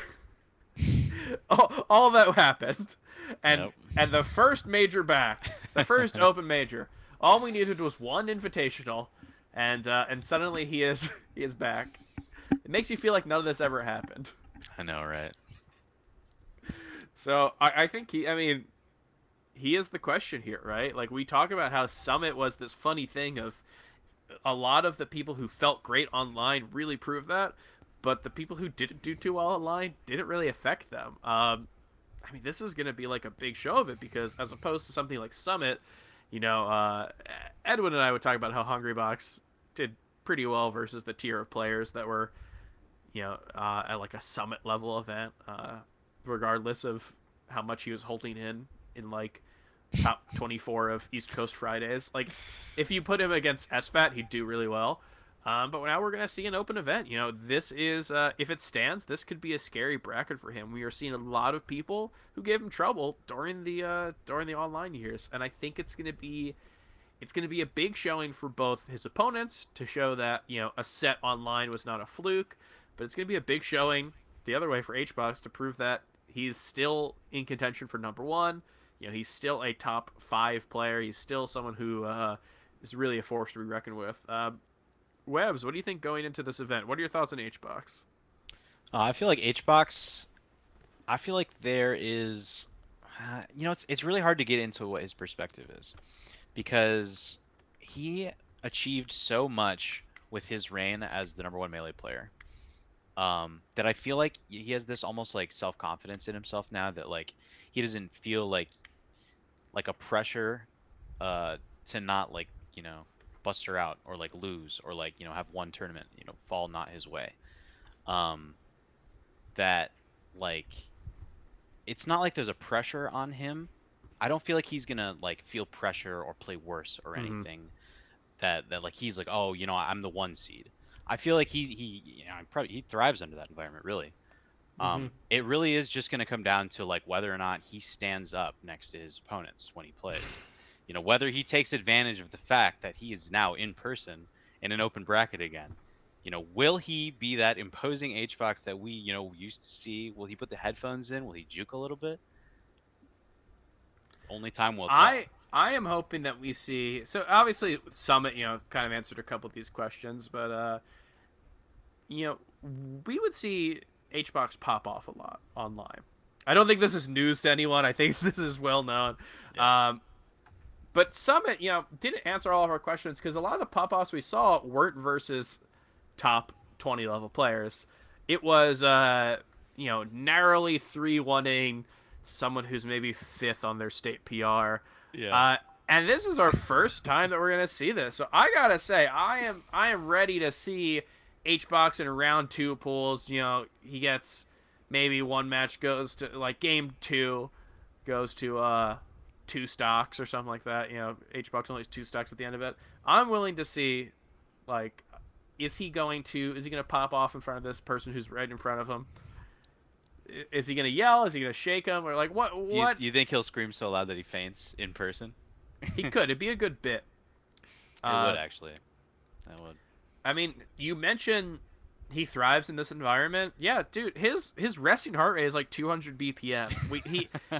all that happened, and the first major back, the first open major, all we needed was one invitational, and suddenly he is back. It makes you feel like none of this ever happened. I know, right? So I think he is the question here, right? Like, we talk about how Summit was this funny thing of a lot of the people who felt great online really proved that. but the people who didn't do too well online didn't really affect them. I mean, this is going to be like a big show of it because as opposed to something like Summit, Edwin and I would talk about how Hungrybox did pretty well versus the tier of players that were, at like a Summit level event, regardless of how much he was holding in like top 24 of East Coast Fridays. Like, if you put him against SFAT, he'd do really well. But now we're going to see an open event. This is, if it stands, this could be a scary bracket for him. We are seeing a lot of people who gave him trouble during the online years. And I think it's going to be a big showing for both his opponents to show that, a set online was not a fluke, but it's going to be a big showing the other way for HBox to prove that he's still in contention for number one. He's still a top 5 player. He's still someone who is really a force to be reckoned with. Webbs, what do you think going into this event? What are your thoughts on HBox? I feel like HBox. I feel like there is, it's really hard to get into what his perspective is, because he achieved so much with his reign as the number 1 melee player, that I feel like he has this almost like self-confidence in himself now that like he doesn't feel like a pressure to not like bust her out or like lose or like have one tournament fall not his way. That like it's not like there's a pressure on him. I don't feel like he's gonna like feel pressure or play worse or anything. That like he's like, oh, I'm the 1 seed. I feel like he thrives under that environment, really. It really is just gonna come down to like whether or not he stands up next to his opponents when he plays. Whether he takes advantage of the fact that he is now in person in an open bracket again. Will he be that imposing HBox that we, used to see? Will he put the headphones in? Will he juke a little bit? Only time will tell. I am hoping that we see. So obviously Summit, kind of answered a couple of these questions, but we would see HBox pop off a lot online. I don't think this is news to anyone. I think this is well known. Yeah. But Summit, didn't answer all of our questions because a lot of the pop-offs we saw weren't versus top 20 level players. It was, narrowly 3-1ing someone who's maybe 5th on their state PR. Yeah. And this is our first time that we're gonna see this. So I gotta say, I am ready to see HBox in round 2 pools. He gets maybe one match goes to like game 2 goes to 2 stocks or something like that. HBox only has 2 stocks at the end of it. I'm willing to see, like, is he going to pop off in front of this person who's right in front of him? Is he going to yell? Is he going to shake him? Or like what? You think he'll scream so loud that he faints in person? He could. It'd be a good bit. It would actually. That would. I mean, you mentioned he thrives in this environment. Yeah, dude, his resting heart rate is like 200 BPM.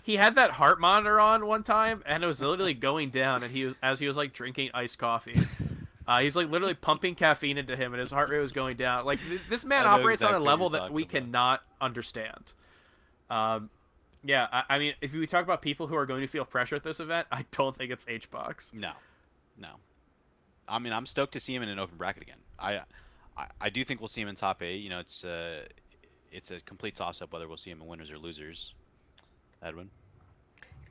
He had that heart monitor on one time, and it was literally going down, and he was like drinking iced coffee. He's like literally pumping caffeine into him, and his heart rate was going down. Like this man operates on a level that we cannot understand. Yeah, I mean, if we talk about people who are going to feel pressure at this event, I don't think it's HBox. No. I mean, I'm stoked to see him in an open bracket again. I do think we'll see him in top 8. It's a complete toss-up whether we'll see him in winners or losers. Edwin?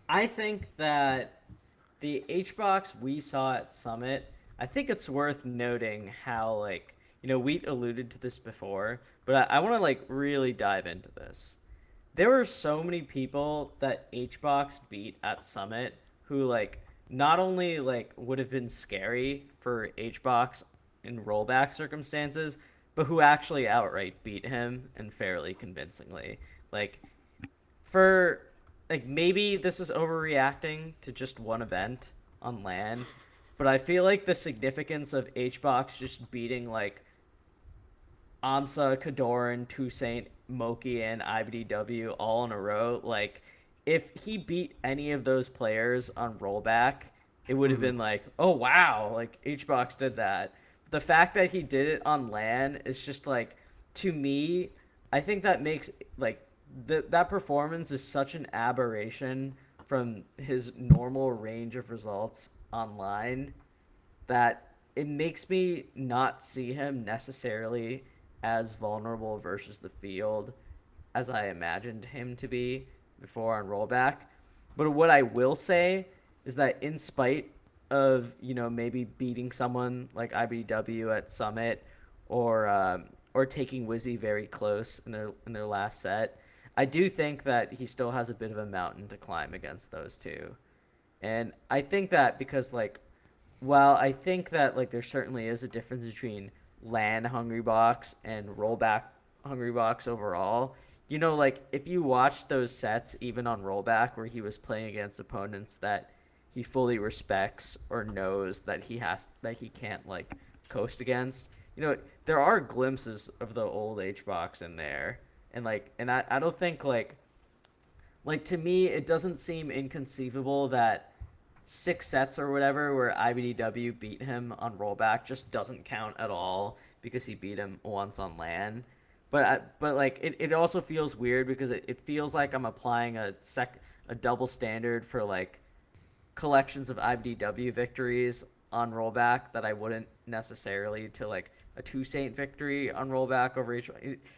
I think that the HBox we saw at Summit, I think it's worth noting how, like, we alluded to this before, but I want to, like, really dive into this. There were so many people that HBox beat at Summit who, like, not only, like, would have been scary for HBox in rollback circumstances, but who actually outright beat him and fairly convincingly. Like, maybe this is overreacting to just one event on LAN, but I feel like the significance of HBox just beating, like, Amsa, Kadoran, Toussaint, Moki, and IBDW all in a row, like, if he beat any of those players on rollback, it would have been like, oh, wow, like, HBox did that. The fact that he did it on LAN is just, like, to me, I think that makes, like, that performance is such an aberration from his normal range of results online that it makes me not see him necessarily as vulnerable versus the field as I imagined him to be before on rollback. But what I will say is that in spite of, maybe beating someone like IBW at Summit or taking Wizzy very close in their last set, I do think that he still has a bit of a mountain to climb against those two. And I think that because while I think that there certainly is a difference between LAN Hungrybox and rollback Hungrybox overall, if you watch those sets even on rollback where he was playing against opponents that he fully respects or knows that he can't coast against, there are glimpses of the old HBox in there. And I don't think to me it doesn't seem inconceivable that 6 sets or whatever where IBDW beat him on rollback just doesn't count at all because he beat him once on LAN. But it also feels weird because it feels like I'm applying a double standard for collections of IBDW victories on rollback that I wouldn't necessarily to a 2 Saint victory on rollback over each.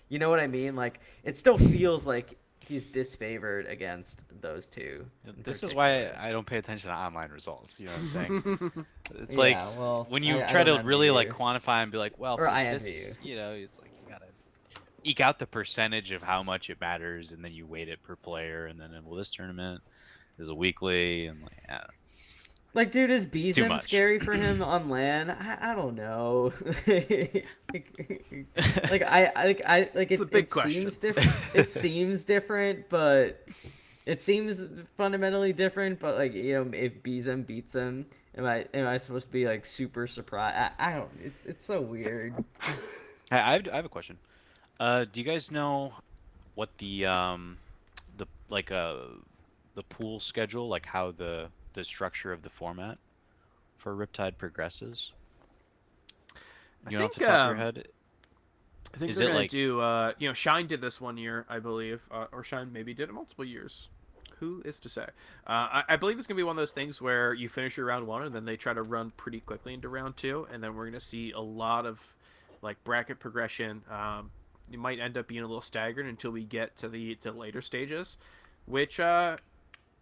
You know what I mean? It still feels like he's disfavored against those two. This is why I don't pay attention to online results. You know what I'm saying? It's when you I try don't to really envy you. quantify and be like, well, Or for I this, envy you. it's you gotta eke out the percentage of how much it matters, and then you weight it per player, and then this tournament is a weekly, and I don't know. Dude, is too Beezem much. scary for him on LAN? I don't know. It's a big it question. seems different. It seems different, but it seems fundamentally different. But if Beezem beats him, am I supposed to be super surprised? I don't. It's so weird. I have a question. Do you guys know what the pool schedule, how the structure of the format for Riptide progresses? You know off the top of your head? I think Is they're it gonna do. Shine did this one year, I believe, or Shine maybe did it multiple years. Who is to say? I believe it's gonna be one of those things where you finish your round 1 and then they try to run pretty quickly into round 2, and then we're gonna see a lot of bracket progression. You might end up being a little staggered until we get to the later stages, which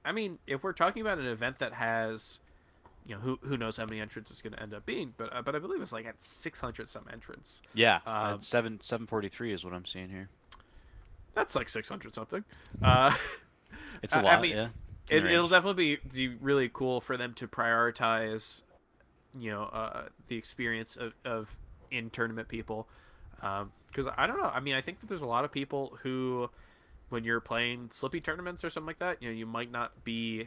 I mean, if we're talking about an event that has, who knows how many entrants it's going to end up being, but I believe it's at 600 some entrants. Yeah, 743 is what I'm seeing here. That's 600 something. It's a lot. I mean, yeah. it'll definitely be really cool for them to prioritize, the experience of in tournament people, because I don't know. I mean, I think that there's a lot of people who, when you're playing slippy tournaments or something like that, you might not be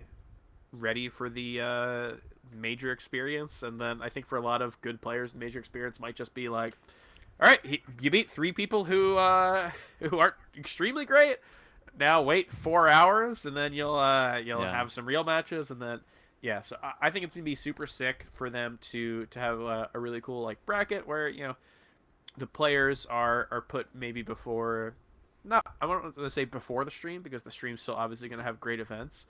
ready for the major experience, and then I think for a lot of good players, the major experience might just be all right, you beat 3 people who aren't extremely great. Now wait 4 hours, and then you'll have some real matches, and then so I think it's gonna be super sick for them to have a really cool bracket where the players are put maybe before. Not, I don't want to say before the stream because the stream's still obviously going to have great events.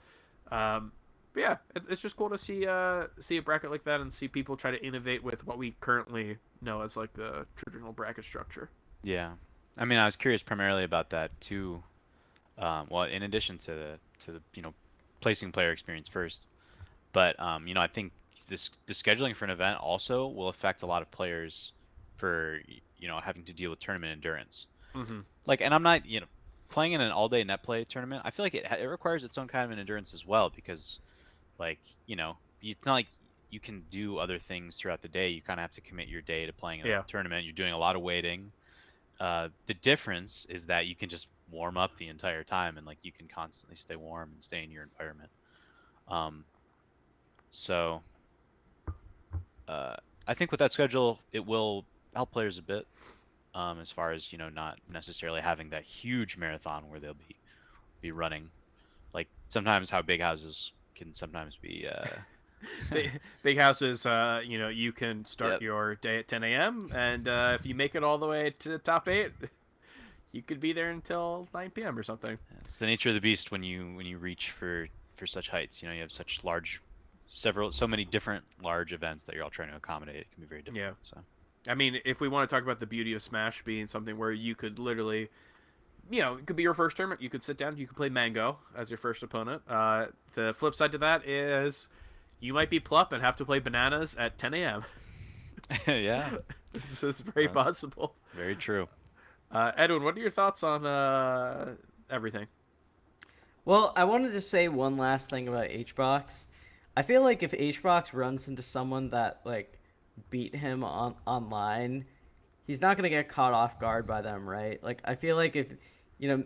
But yeah, it's just cool to see a bracket like that and see people try to innovate with what we currently know as the traditional bracket structure. Yeah, I mean, I was curious primarily about that too. Well, in addition to the placing player experience first, but I think the scheduling for an event also will affect a lot of players for having to deal with tournament endurance. Mm-hmm. And I'm not, playing in an all-day net play tournament. I feel like it requires its own kind of an endurance as well because, it's not like you can do other things throughout the day. You kind of have to commit your day to playing in a tournament. You're doing a lot of waiting. The difference is that you can just warm up the entire time and you can constantly stay warm and stay in your environment. So I think with that schedule, it will help players a bit. As far as not necessarily having that huge marathon where they'll be running, sometimes how big houses can sometimes be. Big houses, you can start your day at 10 a.m. and if you make it all the way to the top 8, you could be there until 9 p.m. or something. It's the nature of the beast when you reach for such heights. You have such so many different large events that you're all trying to accommodate. It can be very difficult. Yeah. So. I mean, if we want to talk about the beauty of Smash being something where you could literally, it could be your first tournament. You could sit down, you could play Mango as your first opponent. The flip side to that is you might be Plup and have to play Bananas at 10 a.m. Yeah, It's very that's possible. very true. Edwin, what are your thoughts on everything? Well, I wanted to say one last thing about HBox. I feel like if HBox runs into someone that like beat him online, he's not gonna get caught off guard by them, right? Like I feel like if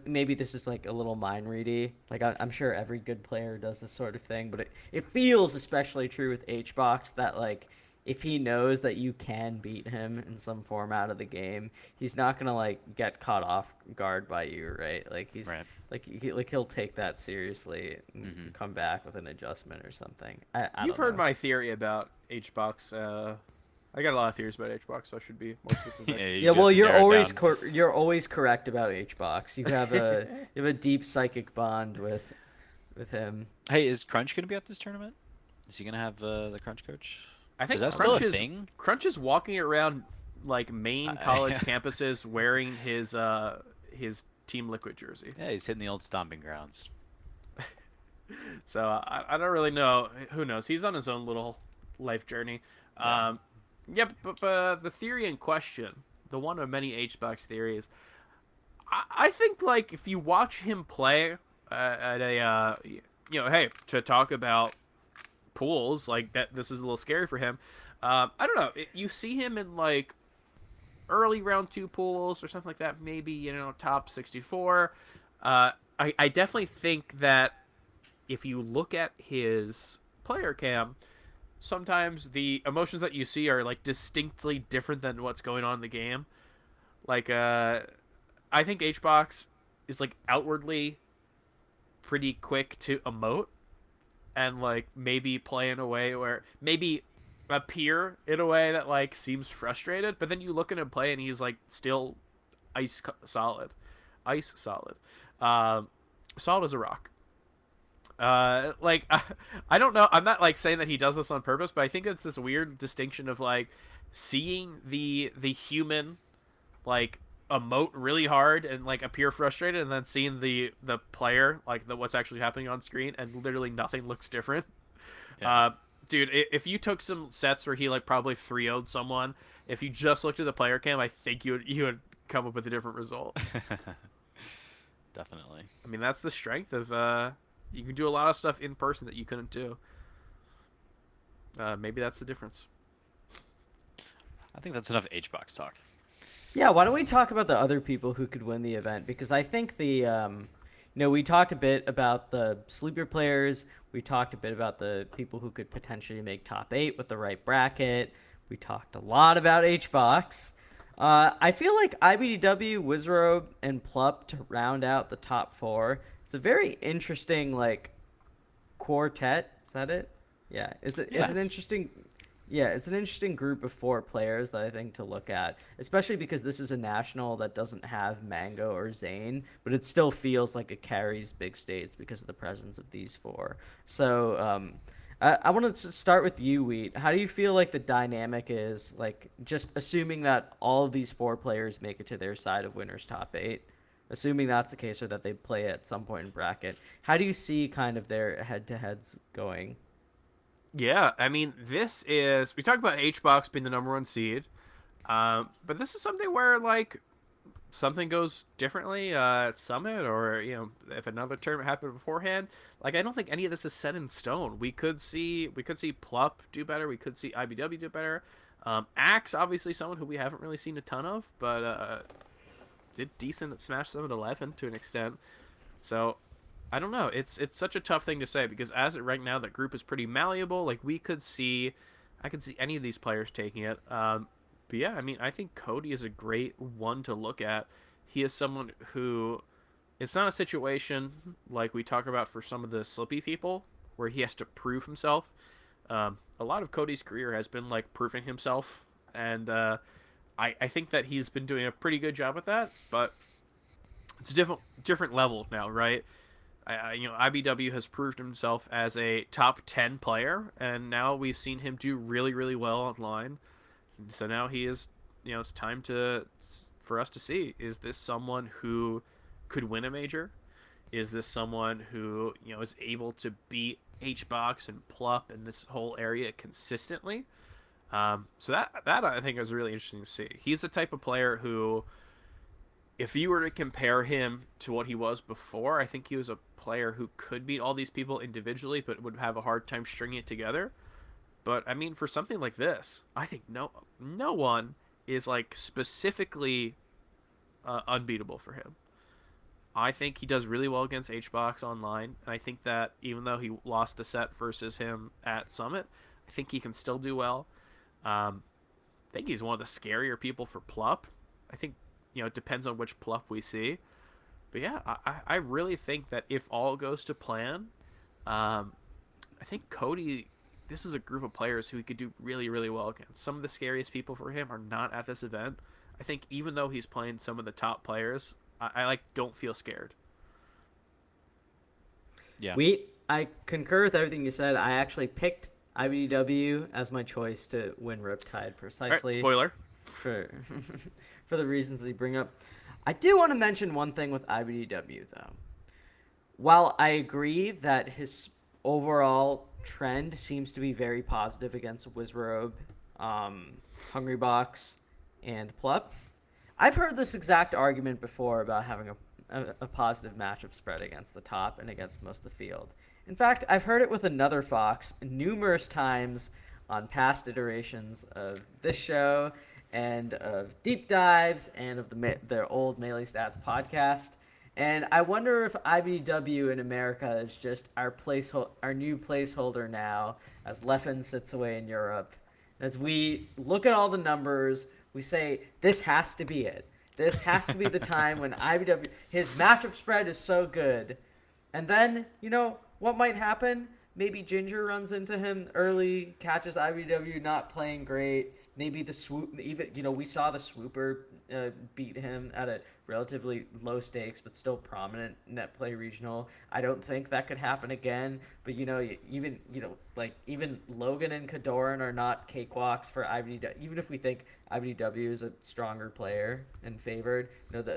maybe this is like a little mind ready. Like I'm sure every good player does this sort of thing, but it feels especially true with HBox that like if he knows that you can beat him in some format of the game, he's not gonna like get caught off guard by you, right? Like he's Right. he'll take that seriously and come back with an adjustment or something. I You've don't heard know. my theory about HBox. I got a lot of theories about HBox, so I should be more specific. Yeah, Yeah, got well, to narrow it down. you're always correct about HBox. You have a deep psychic bond with him. Hey, is Crunch gonna be at this tournament? Is he gonna have the Crunch coach? I think Is that still Crunch a is thing? Crunch is walking around like main college Yeah. campuses wearing his Team Liquid jersey. Yeah, he's hitting the old stomping grounds. So I don't really know. Who knows? He's on his own little life journey. Yeah. But the theory in question, the one of many HBox theories, I think like if you watch him play at a hey, to talk about pools like that, this is a little scary for him. I don't know. You see him in like early round 2 pools or something like that, maybe top 64. I definitely think that if you look at his player cam, sometimes the emotions that you see are like distinctly different than what's going on in the game. Like I think HBox is like outwardly pretty quick to emote and like maybe play in a way where maybe appear in a way that like seems frustrated, but then you look at him play and he's like still solid, solid as a rock. Like I don't know. I'm not like saying that he does this on purpose, but I think it's this weird distinction of like seeing the human like emote really hard and like appear frustrated, and then seeing the player like what's actually happening on screen, and literally nothing looks different. Yeah. Dude, if you took some sets where he like probably 3-0'd someone, if you just looked at the player cam, I think you would come up with a different result. Definitely. I mean, that's the strength of you can do a lot of stuff in person that you couldn't do. Maybe that's the difference. I think that's enough HBox talk. Yeah, why don't we talk about the other people who could win the event? Because I think we talked a bit about the sleeper players. We talked a bit about the people who could potentially make top 8 with the right bracket. We talked a lot about HBox. I feel like IBDW, Wizrobe, and Plup to round out the top 4. It's a very interesting like quartet. Is that it? Yeah, it's Yes. an interesting. Yeah, it's an interesting group of 4 players that I think to look at, especially because this is a national that doesn't have Mango or Zane, but it still feels like it carries big states because of the presence of these 4. So I want to start with you, Wheat. How do you feel like the dynamic is, like, just assuming that all of these 4 players make it to their side of winners top 8? Assuming that's the case, or that they play at some point in bracket, how do you see kind of their head-to-heads going? Yeah, I mean, we talk about HBox being the number 1 seed, but this is something where like something goes differently at Summit, or if another tournament happened beforehand. Like I don't think any of this is set in stone. We could see Plup do better. We could see IBW do better. Axe, obviously someone who we haven't really seen a ton of, but did decent at Smash Summit 11 to an extent. So I don't know. It's such a tough thing to say because as it right now, the group is pretty malleable. Like I could see any of these players taking it. But yeah, I mean, I think Cody is a great one to look at. He is someone who, it's not a situation like we talk about for some of the Slippy people where he has to prove himself. A lot of Cody's career has been like proving himself, and I think that he's been doing a pretty good job with that. But it's a different level now, right? IBW has proved himself as a top 10 player, and now we've seen him do really, really well online. So now he is it's time for us to see, is this someone who could win a major? Is this someone who is able to beat HBox and Plup and this whole area consistently? So that I think is really interesting to see. He's the type of player who, if you were to compare him to what he was before, I think he was a player who could beat all these people individually, but would have a hard time stringing it together. But I mean, for something like this, I think no one is like specifically unbeatable for him. I think he does really well against HBox online, and I think that even though he lost the set versus him at Summit, I think he can still do well. I think he's one of the scarier people for Plup. I think it depends on which Plup we see, but yeah, I really think that if all goes to plan, I think Cody, this is a group of players who he could do really, really well against. Some of the scariest people for him are not at this event. I think even though he's playing some of the top players, I don't feel scared. Yeah. I concur with everything you said. I actually picked IBDW as my choice to win Riptide precisely. Right, spoiler. For for the reasons that you bring up. I do want to mention one thing with IBDW though. While I agree that his overall trend seems to be very positive against Wizrobe, Hungrybox, and Plup, I've heard this exact argument before about having a positive matchup spread against the top and against most of the field. In fact, I've heard it with another Fox numerous times on past iterations of this show and of Deep Dives and of their old Melee Stats podcast. And I wonder if IBW in America is just our new placeholder now as Leffen sits away in Europe. As we look at all the numbers, we say, this has to be it. This has to be the time when IBW, his matchup spread is so good. And then, what might happen? Maybe Ginger runs into him early, catches IBW not playing great. Maybe the swoop, even, we saw the swooper beat him at a relatively low stakes, but still prominent net play regional. I don't think that could happen again. But, even Logan and Kadoran are not cakewalks for IBDW. Even if we think IBDW is a stronger player and favored,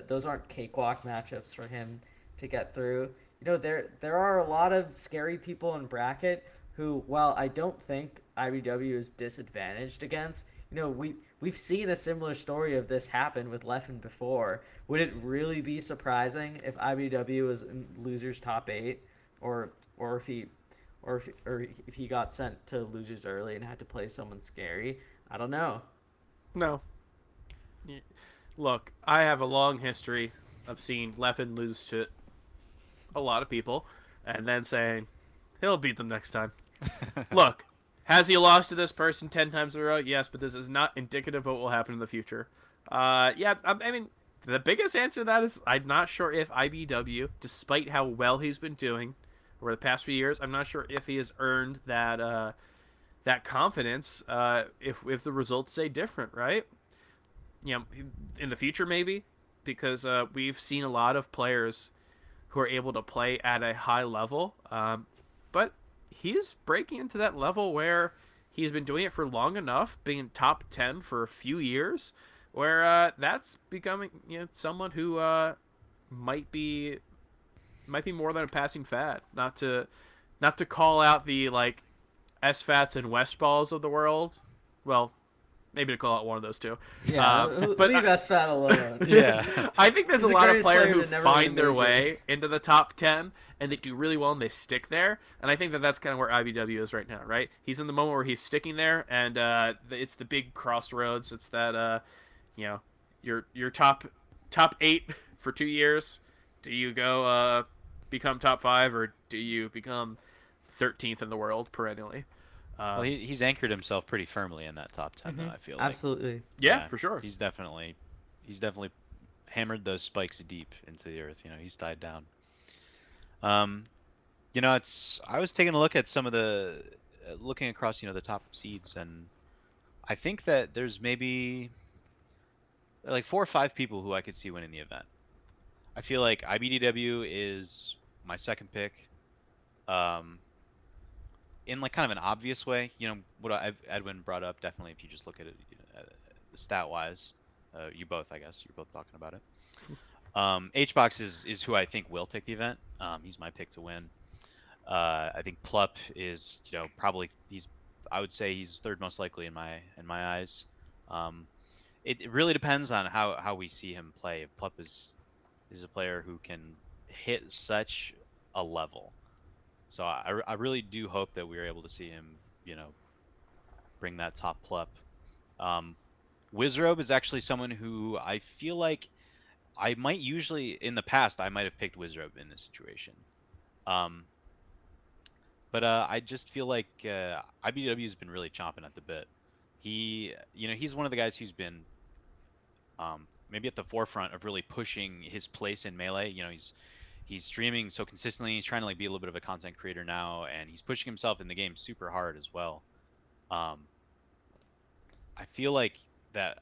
those aren't cakewalk matchups for him to get through. There are a lot of scary people in bracket who, while I don't think IBW is disadvantaged against, we've seen a similar story of this happen with Leffen before. Would it really be surprising if IBW was in losers top 8, or if he got sent to losers early and had to play someone scary? I don't know. No. Look, I have a long history of seeing Leffen lose to a lot of people and then saying he'll beat them next time. Look, has he lost to this person 10 times in a row? Yes, but this is not indicative of what will happen in the future. Yeah, I mean, the biggest answer to that is I'm not sure if IBW, despite how well he's been doing over the past few years, I'm not sure if he has earned that confidence if the results say different, right? In the future maybe, because we've seen a lot of players who are able to play at a high level, but he's breaking into that level where he's been doing it for long enough, being top 10 for a few years, where that's becoming someone who might be more than a passing fad. Not to call out the like SFATs and Westballs of the world. Well, maybe to call out one of those two. Yeah, but leave SFAT alone. Yeah. I think there's a He's the lot of greatest players player who to never find win their major. way into the top 10 and they do really well and they stick there. And I think that that's kind of where IBW is right now, right? He's in the moment where he's sticking there, and it's the big crossroads. It's that your top 8 for 2 years. Do you go become top 5, or do you become 13th in the world perennially? Well, he's anchored himself pretty firmly in that top 10, though, I feel like. Absolutely. Yeah, for sure. He's definitely hammered those spikes deep into the earth. He's died down. I was taking a look at some of looking across, the top seeds, and I think that there's maybe like 4 or 5 people who I could see winning the event. I feel like IBDW is my second pick. In like kind of an obvious way, what Edwin brought up, definitely if you just look at it stat wise. You both, I guess. You're both talking about it. HBox is who I think will take the event. He's my pick to win. I think Plup is, probably I would say he's third most likely in my eyes. It really depends on how we see him play. If Plup is a player who can hit such a level. So I really do hope that we're able to see him, bring that top Plup. Wizrobe is actually someone who I feel like I might usually, in the past, I might have picked Wizrobe in this situation. But I just feel like IBW has been really chomping at the bit. He's one of the guys who's been maybe at the forefront of really pushing his place in Melee. He's streaming so consistently. He's trying to be a little bit of a content creator now, and he's pushing himself in the game super hard as well. I feel like that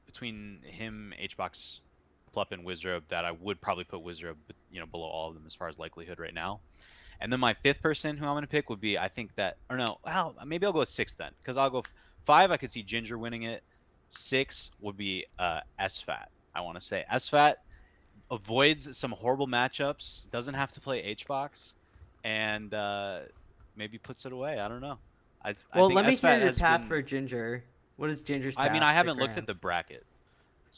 between him, HBox, Plup, and Wizrobe, that I would probably put Wizrobe, below all of them as far as likelihood right now. And then my fifth person who I'm going to pick would be, maybe I'll go with 6 then, because I'll go 5. I could see Ginger winning it. 6 would be SFAT. I want to say SFAT avoids some horrible matchups, doesn't have to play HBox, and maybe puts it away. I don't know. I think let me SFAT hear your path for Ginger. What is Ginger's path? I mean, I haven't to looked at the Grants? bracket.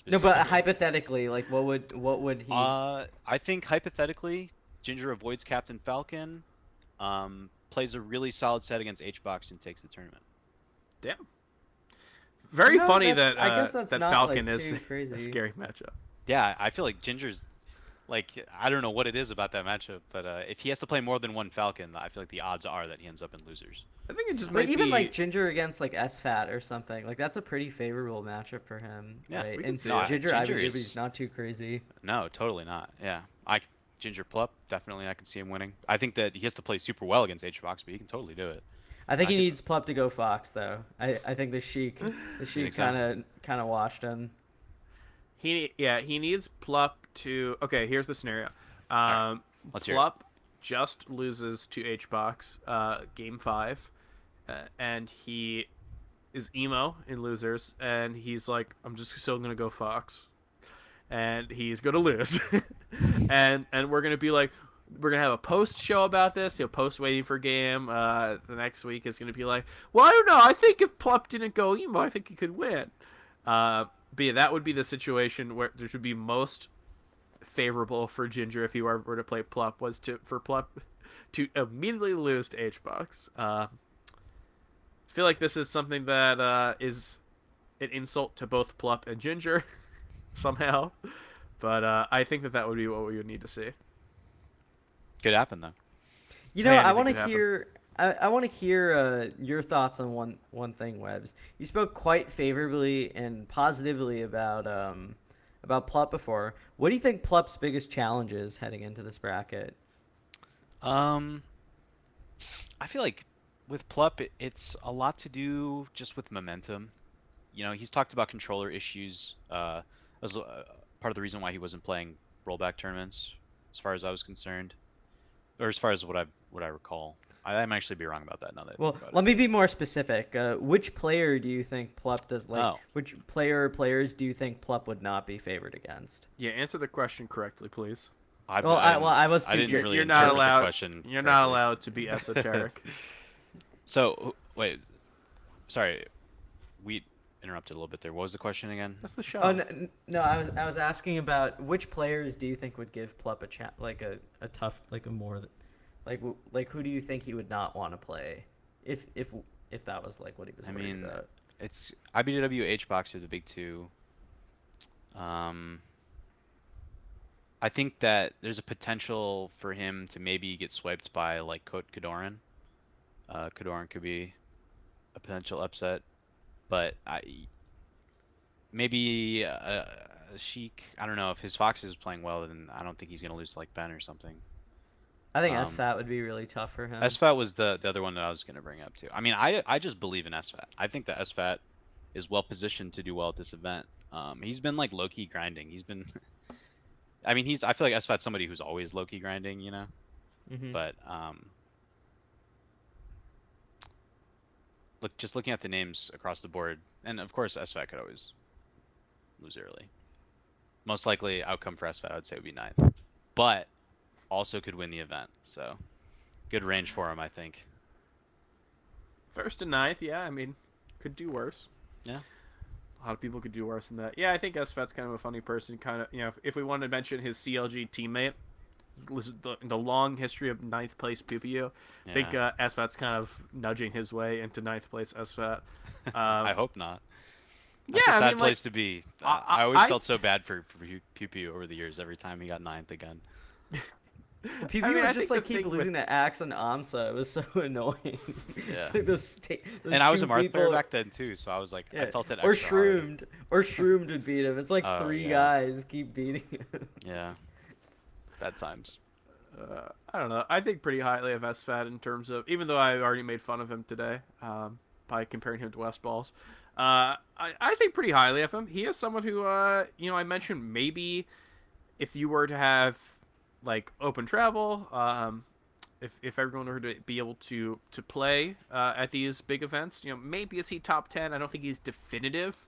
No, but hypothetically, what would he? I think hypothetically, Ginger avoids Captain Falcon, plays a really solid set against HBox, and takes the tournament. Damn. Very No, funny that's- that I guess that's that not, Falcon like, is too a crazy. scary matchup. Yeah, I feel like Ginger's I don't know what it is about that matchup, but if he has to play more than one Falcon, I feel like the odds are that he ends up in losers. I think it just But might even be Ginger against SFAT or something, that's a pretty favorable matchup for him. Yeah, right? we can And see it. Ginger Ginger IBW is is- not too crazy. No, totally not. Yeah, Ginger Plup, definitely I can see him winning. I think that he has to play super well against HBox, but he can totally do it. I think I he could- needs Plup to go Fox though. I think the Sheik think so? kind of washed him. he needs Plup to. Okay, here's the scenario. right, let's hear it. Plup just loses to HBox game 5, and he is emo in losers, and he's like, I'm just still gonna go Fox, and he's gonna lose, and we're gonna be like, we're gonna have a post show about this. Post waiting for game. The next week is gonna be like, well, I don't know. I think if Plup didn't go emo, I think he could win. But yeah, that would be the situation where there should be most favorable for Ginger if he were to play Plup, was for Plup to immediately lose to HBox. I feel like this is something that is an insult to both Plup and Ginger somehow, but I think that would be what we would need to see. Could happen though. I want anything to could hear. I want to hear your thoughts on one thing, Webbs. You spoke quite favorably and positively about Plup before. What do you think Plup's biggest challenge is heading into this bracket? I feel like with Plup, it's a lot to do just with momentum. He's talked about controller issues as part of the reason why he wasn't playing rollback tournaments, as far as I was concerned, or as far as what I recall. I might actually be wrong about that now that I Well, think about let me be more specific. Which player do you think Plup does Which player or players do you think Plup would not be favored against? Yeah, answer the question correctly, please. I was too. didn't really You're not interpret the allowed. question You're not correctly. allowed to be esoteric. So wait, sorry, we interrupted a little bit there. What was the question again? That's the show. Oh no, I was asking about which players do you think would give Plup a tough, a more, who do you think he would not want to play if that was what he was worried about? It's IBW, HBox are the big two. I think that there's a potential for him to maybe get swiped by Kadoran. Kadoran could be a potential upset, but maybe Sheik. I don't know if his Fox is playing well, then I don't think he's gonna lose to Ben or something. I think SFAT would be really tough for him. SFAT was the other one that I was gonna bring up too. I mean, I just believe in SFAT. I think that SFAT is well positioned to do well at this event. He's been low key grinding. He's been. I mean, I feel like SFAT's somebody who's always low key grinding, Mm-hmm. But just looking at the names across the board, and of course SFAT could always lose early. Most likely outcome for SFAT, I would say, would be 9th. But also could win the event. So good range for him, I think. 1st and 9th, yeah. I mean, could do worse. Yeah. A lot of people could do worse than that. Yeah, I think SFAT's kind of a funny person. Kind of, if we want to mention his CLG teammate, the long history of 9th place Pupio, I think SFAT's kind of nudging his way into 9th place SFAT. I hope not. That's yeah, a sad I mean, place to be. I always felt so bad for Pew over the years every time he got 9th again. People I mean, would just like keep losing to Axe and Amsa. It was so annoying. Yeah. It's like those and I was a Marth player people... back then too, so I was like, I felt it or extra hard. Shroomed would beat him. It's like 3 guys keep beating him. Yeah. Bad times. I don't know. I think pretty highly of SFAT in terms of, even though I already made fun of him today by comparing him to West Balls, I think pretty highly of him. He is someone who, I mentioned maybe if you were to have like open travel, if everyone were to be able to play at these big events, maybe is he top 10? I don't think he's definitive.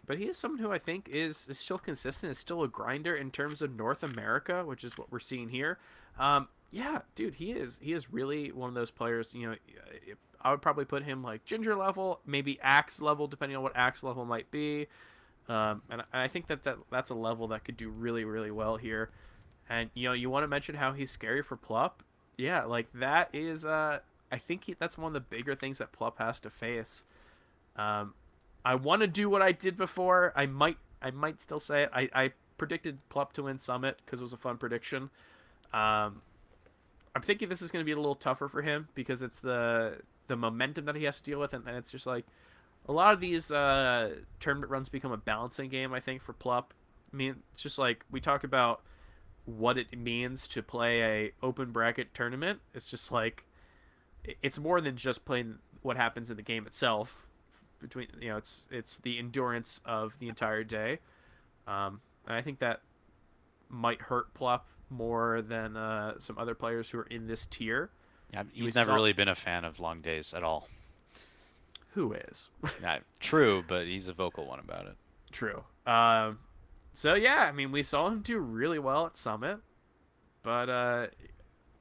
But he is someone who I think is still consistent, is still a grinder in terms of North America, which is what we're seeing here. Yeah, dude, he is really one of those players. I would probably put him like Ginger level, maybe Axe level, depending on what Axe level might be. And I think that's a level that could do really, really well here. And you want to mention how he's scary for Plup? Yeah, like that is I think that's one of the bigger things that Plup has to face. I want to do what I did before. I might still say it. I predicted Plup to win Summit because it was a fun prediction. I'm thinking this is going to be a little tougher for him because it's the momentum that he has to deal with, and it's just like a lot of these tournament runs become a balancing game, I think, for Plup. I mean, it's just like we talk about what it means to play a open bracket tournament. It's just like it's more than just playing what happens in the game itself. Between it's the endurance of the entire day, and I think that might hurt Plup more than some other players who are in this tier. Yeah, he's never really been a fan of long days at all. Who is? Yeah, true, but he's a vocal one about it. True. So yeah, I mean, we saw him do really well at Summit, but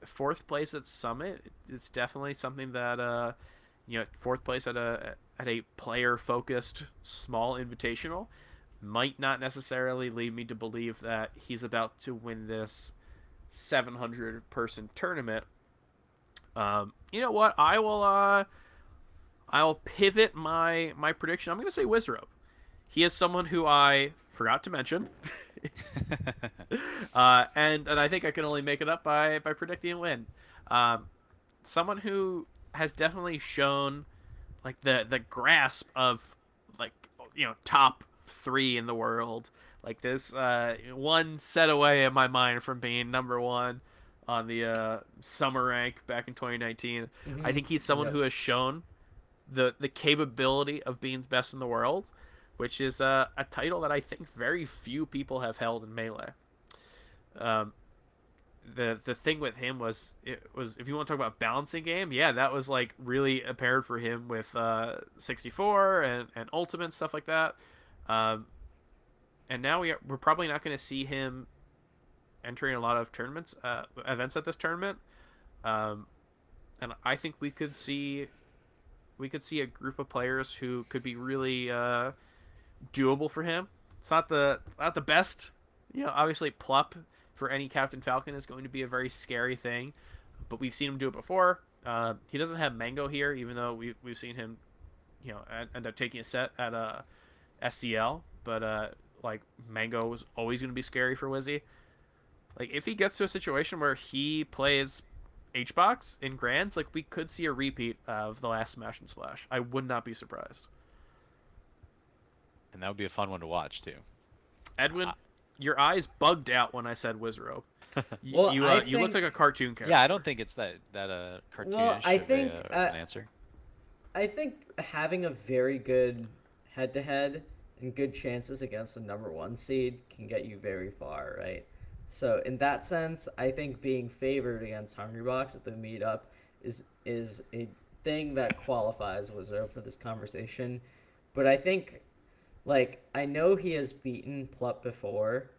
4th place at Summit, it's definitely something that 4th place at a player-focused small invitational might not necessarily lead me to believe that he's about to win this 700-person tournament. You know what? I'll pivot my prediction. I'm going to say Wizrobe. He is someone who I forgot to mention, and I think I can only make it up by predicting a win. Someone who has definitely shown like the grasp of like top 3 in the world. Like this one set away in my mind from being number 1 on the summer rank back in 2019. I think he's someone who has shown the capability of being the best in the world, which is a title that I think very few people have held in Melee. The thing with him was if you want to talk about balancing game, yeah, that was like really apparent for him with 64 and Ultimate, stuff like that. And now we're probably not going to see him entering a lot of tournaments, events at this tournament. And I think we could see a group of players who could be really doable for him. It's not the best, obviously Plup for any Captain Falcon is going to be a very scary thing, but we've seen him do it before. He doesn't have Mango here, even though we've seen him, end up taking a set at SCL. But like Mango was always going to be scary for Wizzy. Like if he gets to a situation where he plays HBox in Grands, like we could see a repeat of the last Smash and Splash. I would not be surprised. And that would be a fun one to watch too. Edwin, your eyes bugged out when I said Wizrobe. Well, you look like a cartoon character. Yeah, I don't think it's that cartoonish. Well, I think an answer. I think having a very good head-to-head and good chances against the number 1 seed can get you very far, right? So in that sense, I think being favored against Hungrybox at the meetup is a thing that qualifies Wizrobe for this conversation. But I think Like, I know he has beaten Plup before,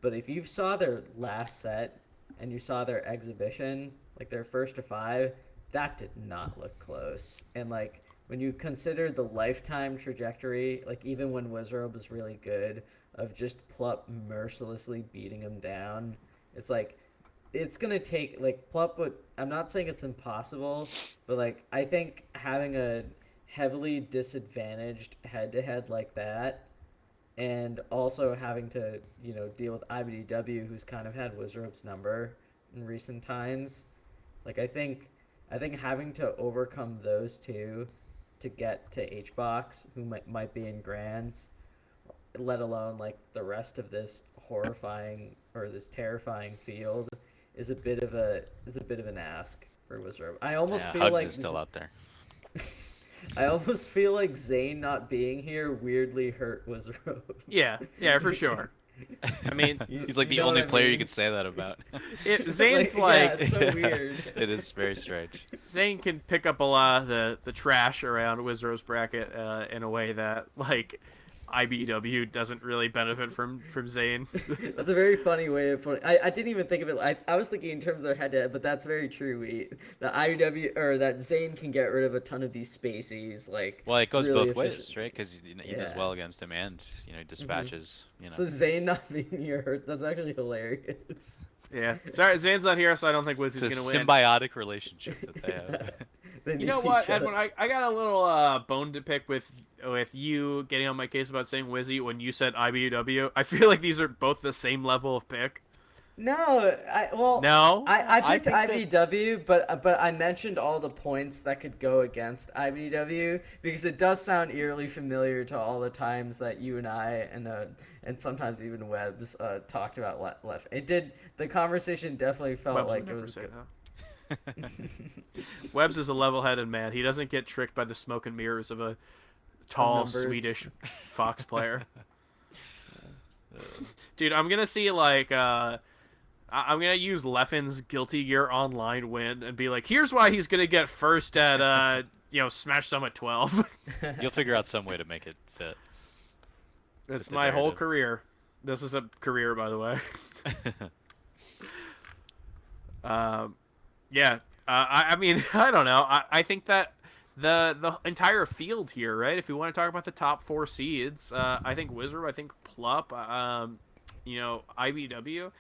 but if you saw their last set and you saw their exhibition, like their first to five, that did not look close. And like when you consider the lifetime trajectory, like even when Wizrobe was really good, of just Plup mercilessly beating him down, it's like it's gonna take like Plup would. I'm not saying it's impossible, but like I think having a heavily disadvantaged head to head like that, and also having to deal with IBDW, who's kind of had Wizrobe's number in recent times. Like I think having to overcome those two to get to H box, who might be in grands, let alone like the rest of this horrifying or this terrifying field, is a bit of an ask for Wizrobe. I almost feel Hugs like is still out there. I almost feel like Zane not being here weirdly hurt Wizrobe. Yeah, for sure. I mean, he's like the you know only what I player you mean? could say that about. Zane's yeah, it's so weird. It is very strange. Zane can pick up a lot of the trash around Wizro's bracket in a way that like IBW doesn't really benefit from Zane. That's a very funny way of putting. I didn't even think of it. I was thinking in terms of their head to head, but that's very true. That IBW or that Zane can get rid of a ton of these spacies. Like, Well, it goes really both ways, efficient. right? Because he does Yeah. well against him, and dispatches. So Zane not being here hurt. That's actually hilarious. Yeah, sorry, Zane's not here, so I don't think Wizzy's it's a gonna win. symbiotic relationship that they have. They You need know what, each other. Edwin? I got a little bone to pick with you getting on my case about saying Wizzy when you said IBW. I feel like these are both the same level of pick. No, No? I I picked think IBW, but I mentioned all the points that could go against IBW because it does sound eerily familiar to all the times that you and I and sometimes even Webbs talked about left. It did. The conversation definitely felt Webbs like would it never was say good. that. Webbs is a level-headed man. He doesn't get tricked by the smoke and mirrors of a tall numbers. Swedish Fox player. Dude, I'm gonna see like I'm gonna use Leffen's Guilty Gear Online win and be like, here's why he's gonna get first at Smash Summit 12. You'll figure out some way to make it fit. It's the my whole narrative. career. This is a career, by the way. Yeah. I mean, I don't know. I think that the entire field here, right? If we want to talk about the top 4 seeds, I think Wizard, I think Plup, IBW,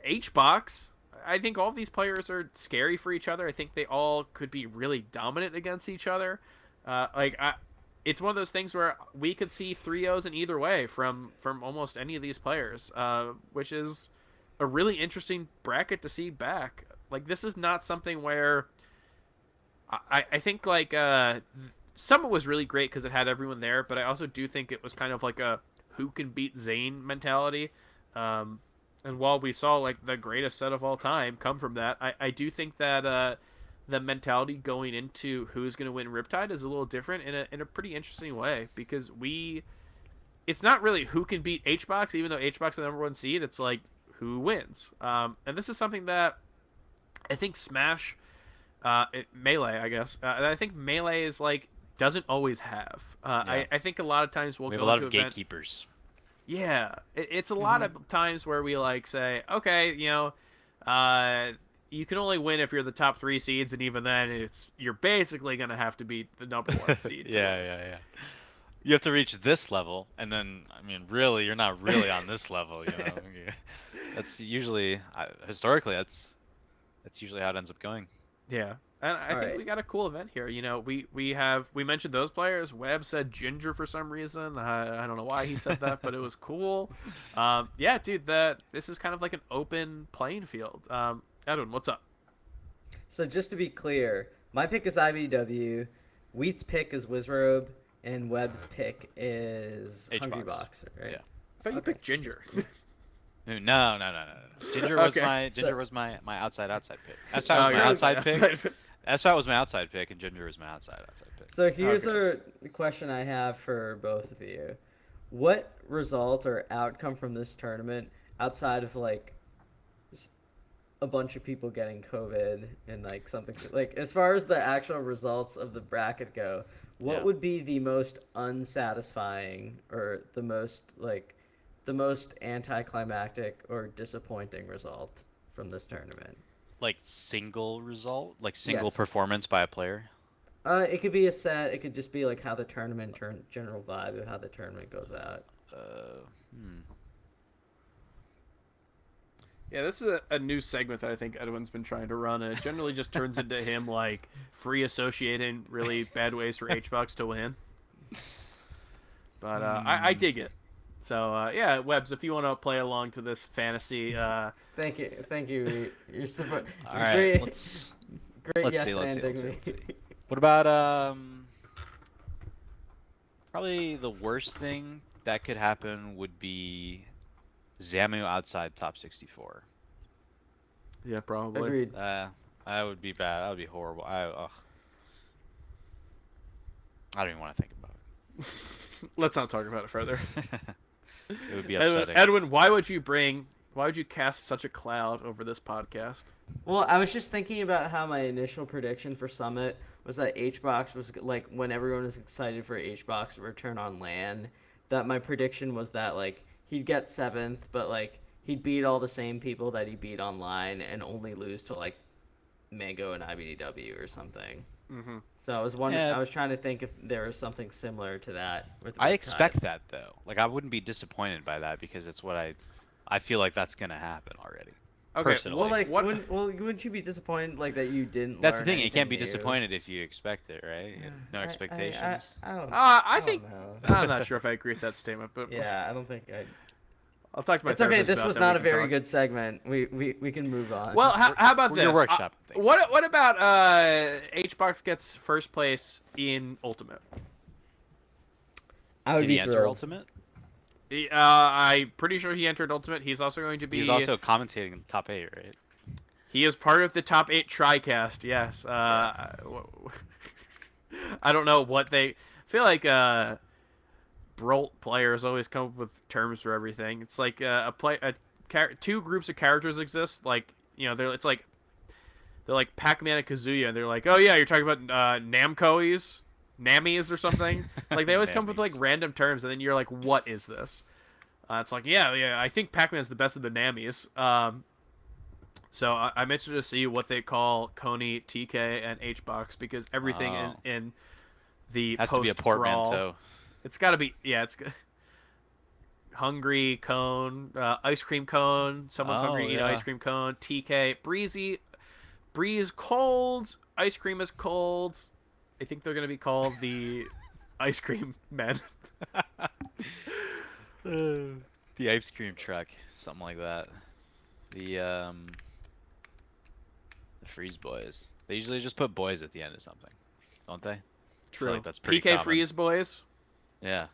HBox. I think all of these players are scary for each other. I think they all could be really dominant against each other. It's one of those things where we could see 3-0s in either way from almost any of these players, which is a really interesting bracket to see back. Like, this is not something where I think like Summit was really great because it had everyone there, but I also do think it was kind of like a who can beat Zane mentality. And while we saw like the greatest set of all time come from that, I do think that the mentality going into who's going to win Riptide is a little different in a pretty interesting way, because it's not really who can beat HBox, even though HBox is the number 1 seed. It's like who wins. And this is something that I think Smash, Melee, I guess. I think Melee is like doesn't always have. I think a lot of times We have go a lot into of event. gatekeepers. Yeah, it's a lot of times where we like say, okay, you can only win if you're the top 3 seeds, and even then, you're basically gonna have to beat the number 1 seed. Yeah. You have to reach this level, and then really, you're not really on this level. That's usually historically that's usually how it ends up going. Yeah, and I think we got a cool event here. We mentioned those players. Webb said Ginger for some reason. I don't know why he said that, but it was cool. Yeah, dude, this is kind of like an open playing field. Edwin, what's up? So just to be clear, my pick is IBW, Wheat's pick is Wizrobe, and Webb's pick is HBox. Hungry Boxer, right? Yeah. I thought you picked Ginger. No. Ginger was Okay. my outside pick. SFAT was my outside pick. SFAT was my outside pick, and Ginger was my outside pick. So here's the question I have for both of you. What result or outcome from this tournament, outside of like a bunch of people getting COVID and like something like as far as the actual results of the bracket go, what Yeah. would be the most unsatisfying or the most anticlimactic or disappointing result from this tournament? Like single result, like single Yes. performance by a player. It could be a set. It could just be like how the general vibe of how the tournament goes out. Hmm. Yeah, this is a new segment that I think Edwin's been trying to run, and it generally just turns into him like free associating really bad ways for HBox to win. But I dig it. So yeah, Webbs, if you want to play along to this fantasy, Thank you. You're support. All right, Great, let's great let's yes see, let's anding see, me. let's see. What about probably the worst thing that could happen would be Zamu outside top 64. yeah, probably. Agreed. That would be bad. That would be horrible. I don't even want to think about Let's not talk about it further. it. It would be upsetting. Edwin, why would you cast such a cloud over this podcast? Well, I was just thinking about how my initial prediction for Summit was that HBox was like when everyone was excited for HBox to return on LAN, that my prediction was that like he'd get 7th, but like he'd beat all the same people that he beat online and only lose to like Mango and IBDW or something. Mm-hmm. So I was wondering, Yeah. I was trying to think if there was something similar to that. With I Riptide. expect that though. Like I wouldn't be disappointed by that because it's what I feel like that's gonna happen already. Okay, Personally. Well, like, What- wouldn't you be disappointed like that you didn't? That's the learn thing. You can't be anything new? disappointed if you expect it, right? No expectations. I don't. I don't think know. I'm not sure if I agree with that statement, but Yeah, I don't think I. I'll talk to my It's okay. therapist This about was that. not We a can very talk. good segment. We can move on. Well, how about You're this? workshopping things. What about HBox gets first place in Ultimate? I would Did be he enter thrilled. Ultimate? I'm pretty sure he entered Ultimate. He's also going to be. He's also commentating in the top 8, right? He is part of the top 8 TriCast. Yes. I don't know what they I feel like. Brolt players always come up with terms for everything. It's like two groups of characters exist. Like they're like Pac-Man and Kazuya, and they're like, oh yeah, you're talking about Namco's, Namis or something. Like they always come up with like Namis. random terms, and then you're like, what is this? It's like yeah, I think Pac-Man's the best of the Namis. So I'm interested to see what they call Coney, TK, and HBox because everything Oh. in the Has to be a post-brawl, portmanteau. it's got to be it's hungry cone, ice cream cone. Someone's Oh, hungry, eat yeah. ice cream cone. TK, breeze cold. Ice cream is cold. I think they're gonna be called the ice cream men. The ice cream truck, something like that. The Freeze Boys. They usually just put boys at the end of something, don't they? True. like that's pretty PK common. Freeze boys. Yeah.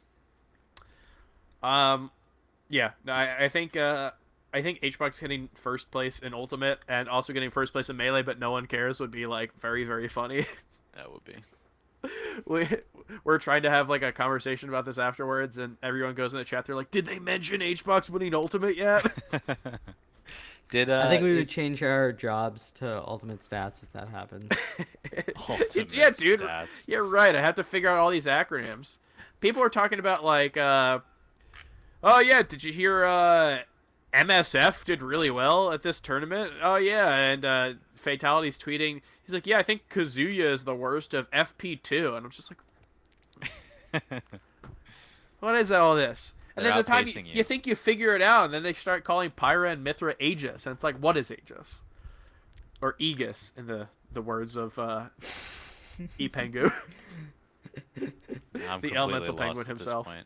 Yeah. No, I think HBox getting first place in Ultimate and also getting first place in Melee, but no one cares would be like very very funny. That would be. We're trying to have like a conversation about this afterwards, and everyone goes in the chat. They're like, "Did they mention HBox winning Ultimate yet?" I think we would is- change our jobs to ultimate stats if that happens. Ultimate Yeah, dude. stats. Yeah, right. I have to figure out all these acronyms. People are talking about like, oh yeah, did you hear MSF did really well at this tournament? Oh yeah, and Fatality's tweeting. He's like, yeah, I think Kazuya is the worst of FP2, and I'm just like, what is all this? And They're then the time outpacing you you. think you figure it out, and then they start calling Pyra and Mithra Aegis, and it's like, what is Aegis? Or Aegis, in the words of Epengu. I'm The completely elemental lost penguin at this himself. point.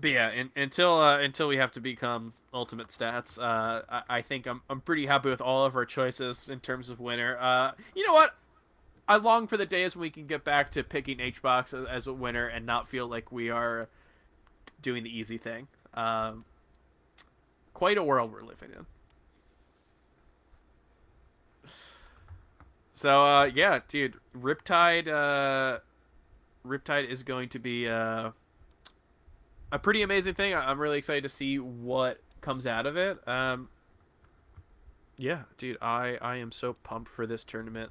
But yeah, until we have to become ultimate stats, I think I'm pretty happy with all of our choices in terms of winner. You know what? I long for the days when we can get back to picking HBox as a winner and not feel like we are doing the easy thing. Quite a world we're living in. So yeah, dude, Riptide is going to be a pretty amazing thing. I'm really excited to see what comes out of it. Yeah, dude, I am so pumped for this tournament.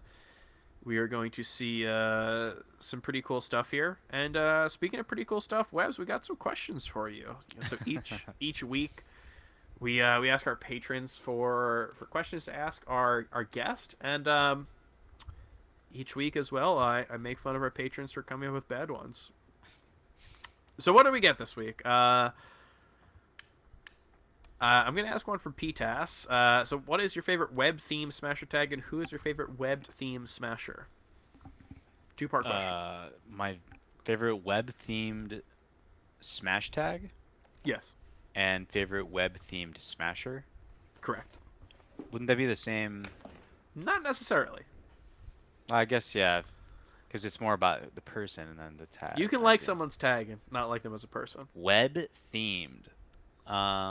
We are going to see some pretty cool stuff here. And speaking of pretty cool stuff, Webbs, we got some questions for you. So each week we ask our patrons for questions to ask our guest, and each week as well, I make fun of our patrons for coming up with bad ones. So what do we get this week? I'm going to ask one from PTAS. So what is your favorite web theme smasher tag, and who is your favorite web theme smasher? Two-part question. My favorite web themed smash tag Yes. and favorite web themed smasher. Correct. Wouldn't that be the same? Not necessarily. I guess, yeah, because it's more about the person and then the tag. You can like someone's tag and not like them as a person. Web themed. I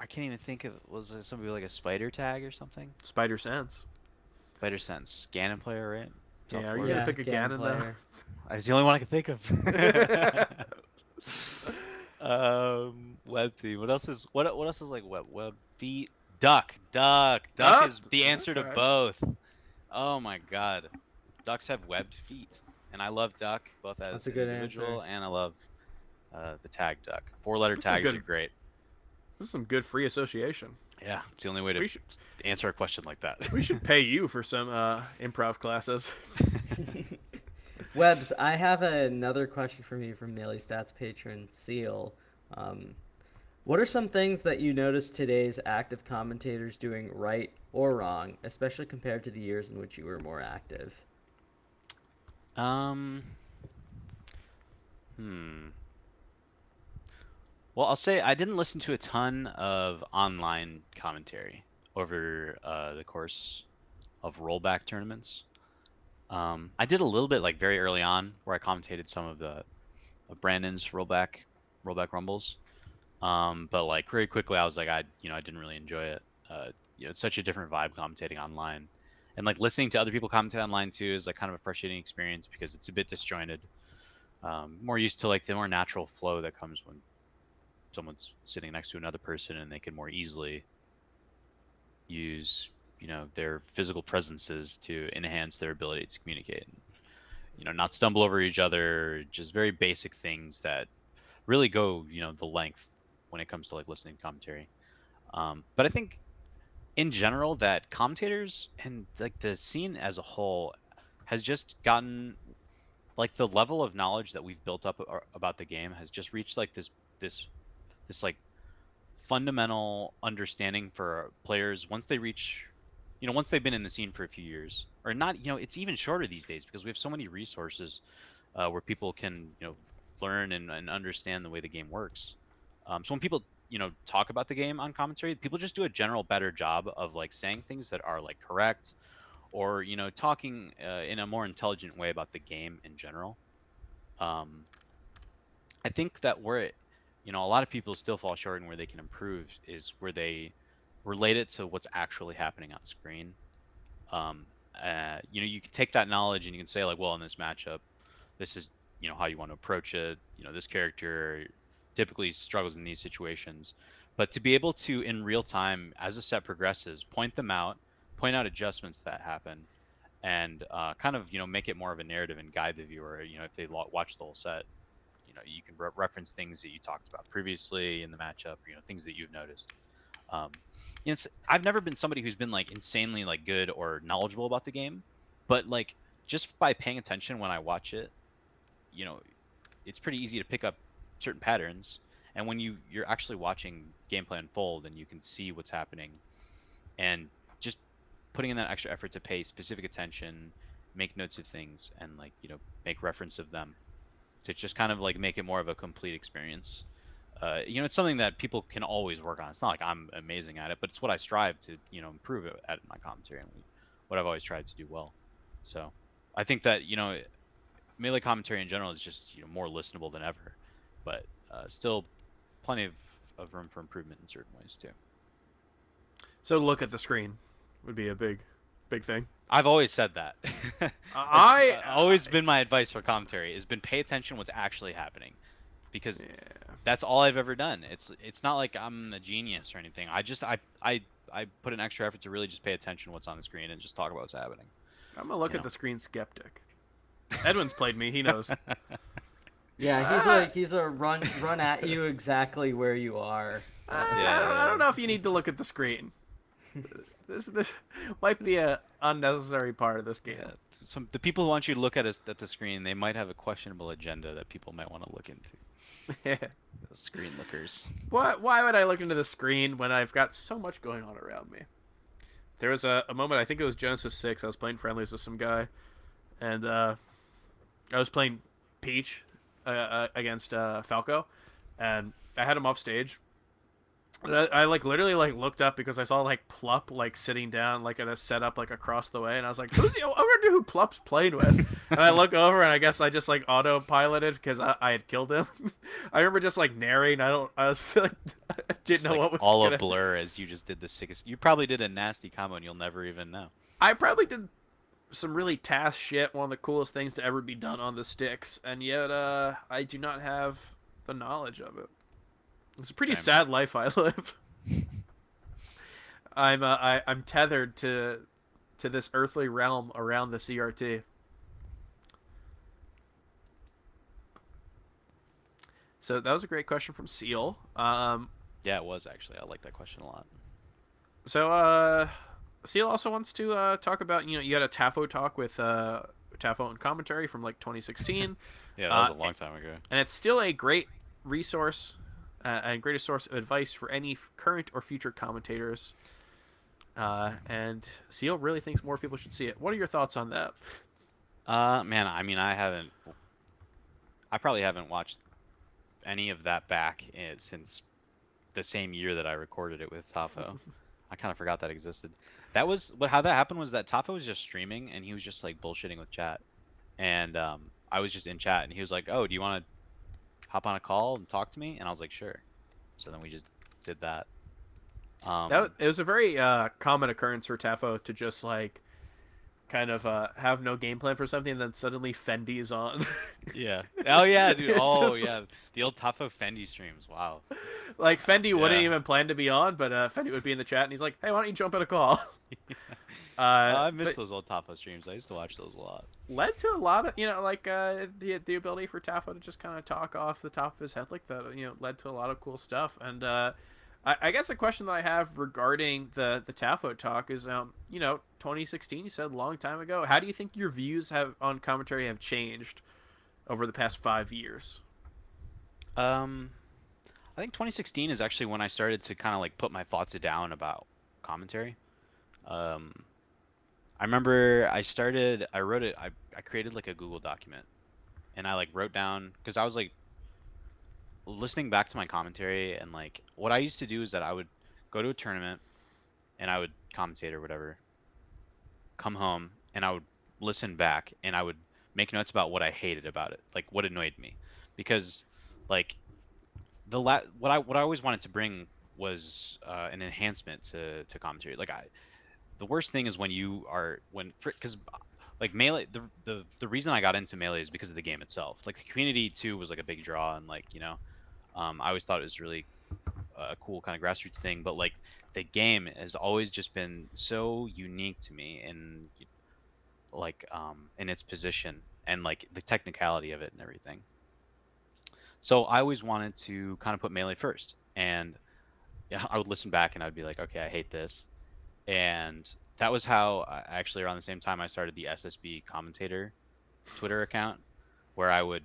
can't even think of. Was it somebody like a spider tag or something? Spider Sense. Spider Sense. Ganon player, right? Yeah, are you gonna pick a Ganon though? That's the only one I can think of. Web theme. What else is like web feet? Duck is the answer to both. Oh my god, ducks have webbed feet, and I love duck both as an individual and I love the tag duck. 4-letter tags are great. This is some good free association. Yeah, it's the only way to answer a question like that. We should pay you for some improv classes. Webbs, I have another question from you from Melee Stats patron Seal. What are some things that you noticed today's active commentators doing right or wrong, especially compared to the years in which you were more active? Well, I'll say I didn't listen to a ton of online commentary over the course of rollback tournaments. I did a little bit like very early on where I commentated some of Brandon's rollback rumbles. But like very quickly I was like I didn't really enjoy it. It's such a different vibe commentating online. And like listening to other people commentate online too is like kind of a frustrating experience because it's a bit disjointed. More used to like the more natural flow that comes when someone's sitting next to another person and they can more easily use their physical presences to enhance their ability to communicate. Not stumble over each other, just very basic things that really go the length when it comes to like listening to commentary. But I think in general that commentators and like the scene as a whole has just gotten like the level of knowledge that we've built up about the game has just reached like this like fundamental understanding for players once they reach once they've been in the scene for a few years, or not, it's even shorter these days because we have so many resources where people can learn and understand the way the game works. So when people talk about the game on commentary, people just do a general better job of like saying things that are like correct, or talking in a more intelligent way about the game in general. I think that where a lot of people still fall short and where they can improve is where they relate it to what's actually happening on screen. You can take that knowledge and you can say like, well, in this matchup, this is how you want to approach it. This character typically struggles in these situations, but to be able to in real time as a set progresses point out adjustments that happen, and kind of make it more of a narrative and guide the viewer. If they watch the whole set, you can reference things that you talked about previously in the matchup, things that you've noticed. I've never been somebody who's been like insanely like good or knowledgeable about the game, but like just by paying attention when I watch it, it's pretty easy to pick up certain patterns. And when you're actually watching gameplay unfold and you can see what's happening, and just putting in that extra effort to pay specific attention, make notes of things, and like make reference of them to just kind of like make it more of a complete experience. It's something that people can always work on. It's not like I'm amazing at it, but it's what I strive to improve at my commentary and what I've always tried to do well. So I think that melee commentary in general is just more listenable than ever, but still plenty of room for improvement in certain ways too. So look at the screen would be a big thing. I've always said that. I always been my advice for commentary has been pay attention what's actually happening, because yeah. that's all I've ever done. It's not like I'm a genius or anything. I put an extra effort to really just pay attention to what's on the screen and just talk about what's happening. I'm a look at the screen skeptic. Edwin's played me. He knows. Yeah, he's a run at you exactly where you are. I don't know if you need to look at the screen. This might be a unnecessary part of this game. Yeah. The people who want you to look at the screen, they might have a questionable agenda that people might want to look into. Yeah. Those screen lookers. Why would I look into the screen when I've got so much going on around me? There was a moment, I think it was Genesis 6, I was playing friendlies with some guy, and I was playing Peach against Falco, and I had him off stage. And I like literally like looked up because I saw like Plup like sitting down like at a setup like across the way, and I was like, "Who's the? I wonder who Plup's playing with." And I look over, and I guess I just like autopiloted because I had killed him. I remember just like narrating. I was like, I didn't know what was all gonna... a blur as you just did the sickest. You probably did a nasty combo, and you'll never even know. I probably did some really task shit. One of the coolest things to ever be done on the sticks, and yet I do not have the knowledge of it. It's a pretty sad life I live. I'm tethered to this earthly realm around the CRT. So that was a great question from Seal. Yeah, it was actually. I like that question a lot. So Seal also wants to talk about, you had a TAFO talk with TAFO and commentary from like 2016. Yeah, that was a long time ago. And it's still a great resource. And greatest source of advice for any current or future commentators. And Seal really thinks more people should see it. What are your thoughts on that? Man, I mean, I probably haven't watched any of that back since the same year that I recorded it with Tafo. I kind of forgot that existed. How that happened was that Tafo was just streaming, and he was just like bullshitting with chat. And I was just in chat, and he was like, "Oh, do you want to hop on a call and talk to me?" And I was like, "Sure." So then we just did that. It was a very common occurrence for Tafo to just like kind of have no game plan for something, and then suddenly Fendi's on. Yeah. Oh yeah, dude. Oh just yeah, the old Tafo Fendi streams. Wow. Like Fendi wouldn't even plan to be on, but Fendi would be in the chat, and he's like, "Hey, why don't you jump in a call?" I miss those old Tafo streams. I used to watch those a lot. Led to a lot of the ability for Tafo to just kind of talk off the top of his head like that. Led to a lot of cool stuff. And I guess a question that I have regarding the Tafo talk is 2016, you said a long time ago. How do you think your views on commentary have changed over the past 5 years? I think 2016 is actually when I started to kind of like put my thoughts down about commentary. I remember I created like a Google document, and I like wrote down, because I was like listening back to my commentary, and like what I used to do is that I would go to a tournament and I would commentate or whatever, come home and I would listen back and I would make notes about what I hated about it, like what annoyed me, because like what I always wanted to bring was an enhancement to commentary. Like the worst thing is because like Melee, the reason I got into Melee is because of the game itself. Like the community too was like a big draw, and like I always thought it was really a cool kind of grassroots thing. But like the game has always just been so unique to me, in like in its position and like the technicality of it and everything. So I always wanted to kind of put Melee first, and yeah, I would listen back and I'd be like, okay, I hate this. And that was how actually around the same time I started the SSB commentator Twitter account, where I would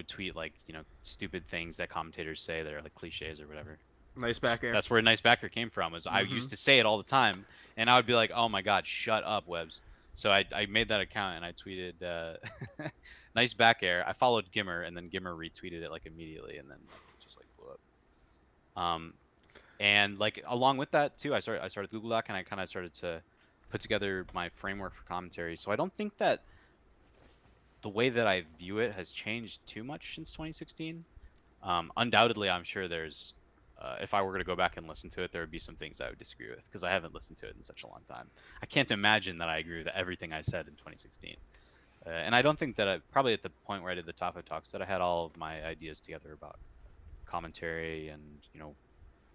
tweet like stupid things that commentators say that are like cliches or whatever. Nice backer. That's where Nice Backer came from. I used to say it all the time, and I would be like, "Oh my God, shut up, Webs." So I made that account and I tweeted Nice Back Air. I followed Gimmer, and then Gimmer retweeted it like immediately, and then it just like blew up. And like along with that too, I started Google Doc, and I kind of started to put together my framework for commentary. So I don't think that the way that I view it has changed too much since 2016. Undoubtedly, I'm sure there's if I were to go back and listen to it, there would be some things I would disagree with because I haven't listened to it in such a long time. I can't imagine that I agree with everything I said in 2016. And I don't think that probably at the point where I did the Top 5 talks that I had all of my ideas together about commentary and, you know,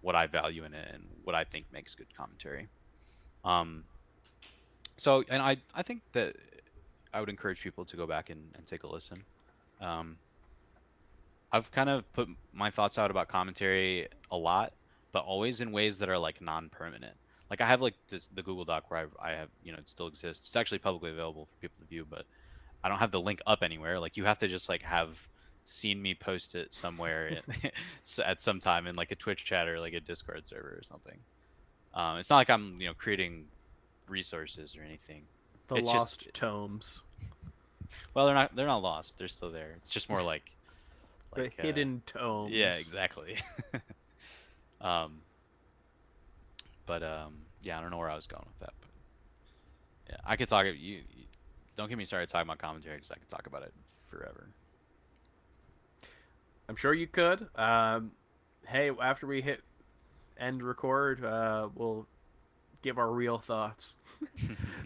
what I value in it and what I think makes good commentary. So, and I think that I would encourage people to go back and take a listen. I've kind of put my thoughts out about commentary a lot, but always in ways that are like non-permanent. Like I have like the Google Doc where I have, you know, it still exists. It's actually publicly available for people to view, but I don't have the link up anywhere. Like you have to just like have seen me post it somewhere at some time in like a Twitch chat or like a Discord server or something. It's not like I'm, you know, creating resources or anything. The it's lost just, tomes. Well, they're not lost. They're still there. It's just more like the hidden tomes. Yeah, exactly. Yeah, I don't know where I was going with that, but yeah, I could talk. You don't get me started talking about commentary because I could talk about it forever. I'm sure you could. Hey, after we hit end record, we'll give our real thoughts.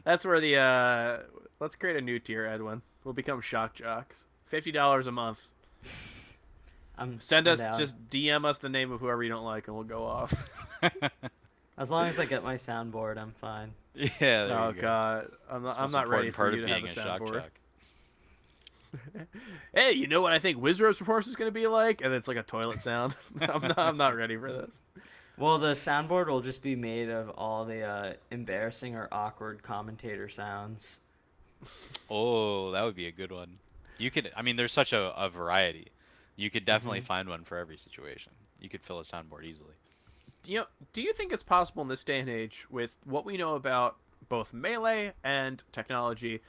That's where the let's create a new tier, Edwin. We'll become shock jocks. $50 a month. Send us, just DM us the name of whoever you don't like, and we'll go off. As long as I get my soundboard, I'm fine. Yeah. Oh God, I'm not ready for you to have a soundboard. Hey, you know what I think Wizard's performance is going to be like? And it's like a toilet sound. I'm not ready for this. Well, the soundboard will just be made of all the embarrassing or awkward commentator sounds. Oh, that would be a good one. You could, I mean, there's such a variety. You could definitely find one for every situation. You could fill a soundboard easily. Do you think it's possible in this day and age, with what we know about both Melee and technology,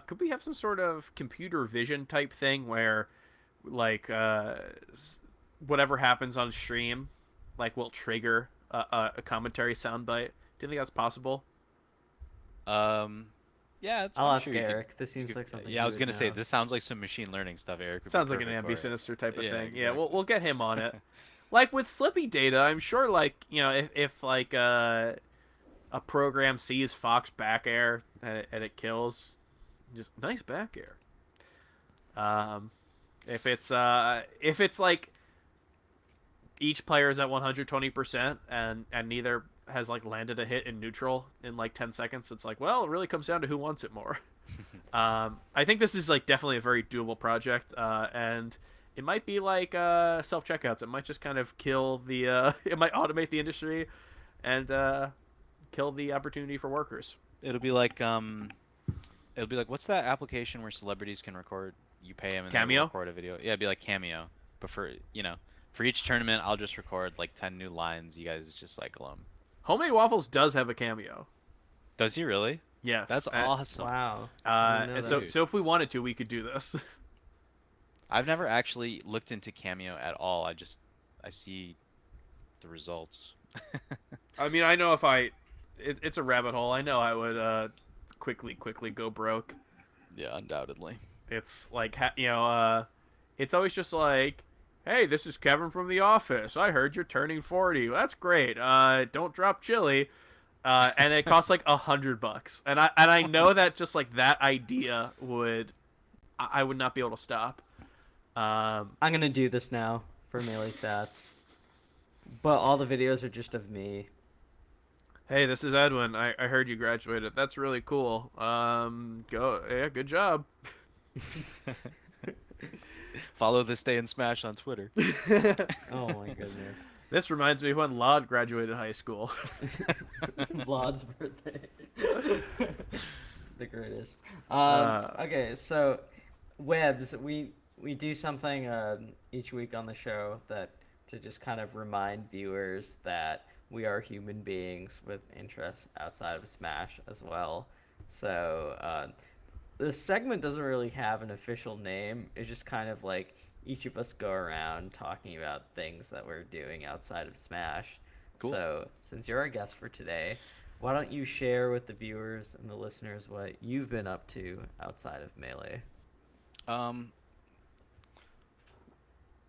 could we have some sort of computer vision type thing where, like, whatever happens on stream, like, will trigger a commentary soundbite? Do you think that's possible? Yeah, I'll ask Eric. This seems like something. Yeah, I was gonna say this sounds like some machine learning stuff. Eric sounds like an Ambi-Sinister type of thing. Exactly. Yeah, we'll get him on it. Like with Slippy data, I'm sure, like, you know, if like a program sees Fox back air and it kills, just nice back air. If it's like each player is at 120% and neither has like landed a hit in neutral in like 10 seconds, it's like, well, it really comes down to who wants it more. I think this is like definitely a very doable project, and it might be like self-checkouts. It might just kind of kill the it might automate the industry and kill the opportunity for workers. It'll be like what's that application where celebrities can record? You pay them and they record a video. Yeah, it'd be like Cameo, but for each tournament, I'll just record like 10 new lines. You guys just cycle them. Homemade Waffles does have a Cameo. Does he really? Yes. That's awesome. Wow. So if we wanted to, we could do this. I've never actually looked into Cameo at all. I see the results. I mean, I know if it's a rabbit hole. I know I would quickly go broke. Yeah, undoubtedly. It's like, it's always just like, hey, this is Kevin from The Office. I heard you're turning 40. That's great. Don't drop chili. And it costs like $100. And I know that just like that idea I would not be able to stop. I'm gonna do this now for Melee Stats, but all the videos are just of me. Hey, this is Edwin. I heard you graduated. That's really cool. Good job. Follow This Day in Smash on Twitter. Oh my goodness. This reminds me of when Laud graduated high school. Laud's birthday. The greatest. Okay, so Webs, we do something each week on the show to just kind of remind viewers that we are human beings with interests outside of Smash as well. So the segment doesn't really have an official name. It's just kind of like each of us go around talking about things that we're doing outside of Smash. Cool. So since you're our guest for today, why don't you share with the viewers and the listeners what you've been up to outside of Melee? Well,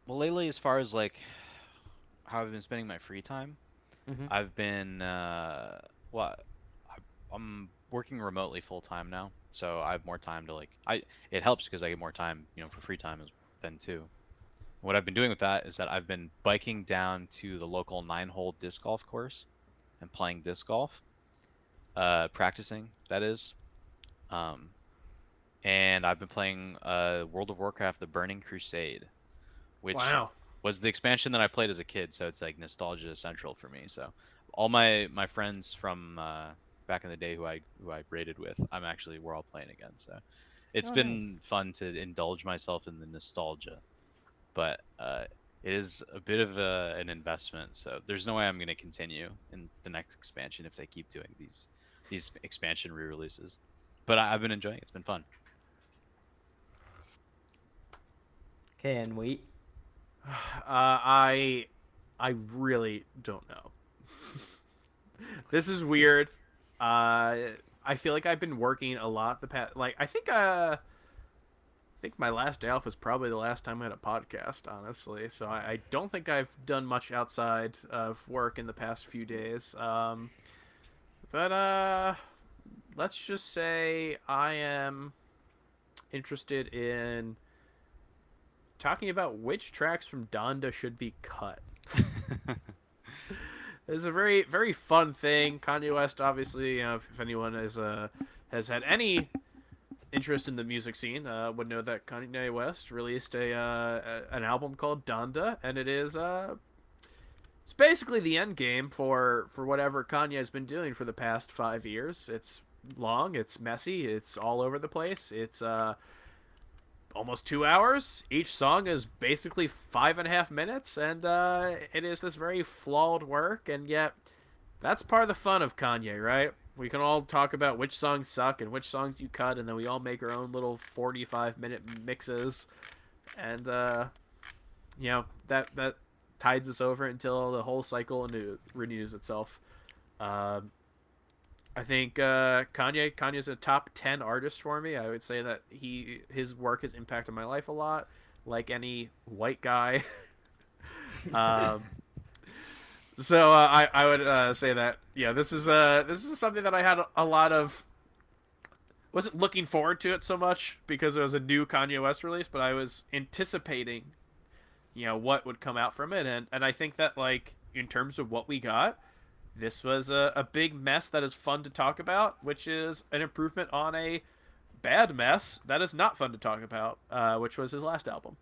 lately, as far as like how I've been spending my free time. Mm-hmm. I've been well, I'm working remotely full time now, so I have more time to like. It helps because I get more time, for free time as then too. What I've been doing with that is that I've been biking down to the local 9-hole disc golf course and playing disc golf, practicing that is. Um, and I've been playing World of Warcraft: The Burning Crusade, which Wow. was the expansion that I played as a kid, so it's like nostalgia central for me. So all my friends from back in the day who I raided with, we're all playing again. So it's Oh, nice. been fun to indulge myself in the nostalgia, but it is a bit of an investment. So there's no way I'm going to continue in the next expansion if they keep doing these expansion re-releases. But I've been enjoying it. It's been fun. Okay, and wheat. I really don't know. This is weird. I feel like I've been working a lot the past. Like I think my last day off was probably the last time I had a podcast, honestly. So I don't think I've done much outside of work in the past few days. But let's just say I am interested in talking about which tracks from Donda should be cut. It's a very, very fun thing. Kanye West, obviously, if anyone has had any interest in the music scene, would know that Kanye West released an album called Donda, and it's basically the end game for whatever Kanye has been doing for the past 5 years. It's long, it's messy, it's all over the place. It's almost 2 hours. Each song is basically 5.5 minutes, and it is this very flawed work, and yet that's part of the fun of Kanye, right? We can all talk about which songs suck and which songs you cut, and then we all make our own little 45-minute mixes, and that tides us over until the whole cycle renews itself. I think Kanye's a top 10 artist for me. I would say that his work has impacted my life a lot, like any white guy. So I would say that this is something that I had a lot of. Wasn't looking forward to it so much because it was a new Kanye West release, but I was anticipating what would come out from it, and I think that, like, in terms of what we got, this was a big mess that is fun to talk about, which is an improvement on a bad mess that is not fun to talk about, which was his last album.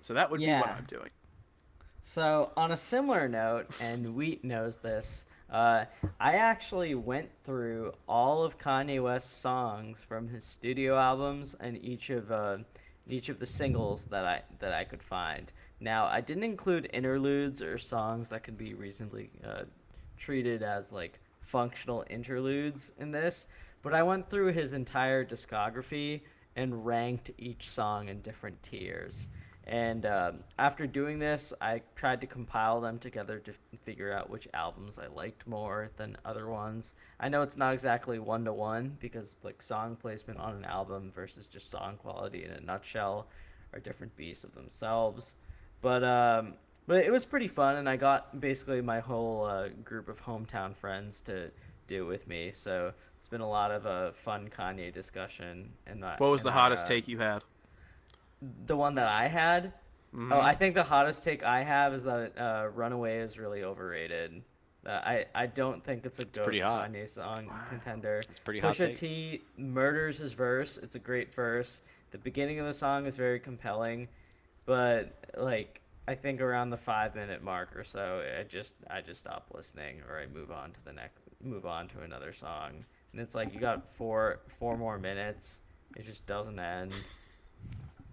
So that would be what I'm doing. So on a similar note, and Wheat knows this, I actually went through all of Kanye West's songs from his studio albums and each of the singles that I could find. Now, I didn't include interludes or songs that could be reasonably treated as like functional interludes in this, but I went through his entire discography and ranked each song in different tiers. And after doing this, I tried to compile them together to figure out which albums I liked more than other ones. I know it's not exactly one-to-one because like song placement on an album versus just song quality in a nutshell are different beasts of themselves. But it was pretty fun, and I got basically my whole group of hometown friends to do it with me. So it's been a lot of fun Kanye discussion. And what was the hottest take you had? The one that I had? Mm-hmm. Oh, I think the hottest take I have is that Runaway is really overrated. I don't think it's a good Kanye song contender. It's pretty hot Pusha take. T murders his verse. It's a great verse. The beginning of the song is very compelling, but like I think around the 5-minute mark or so, I just stop listening, or I move on to another song. And it's like you got four more minutes. It just doesn't end.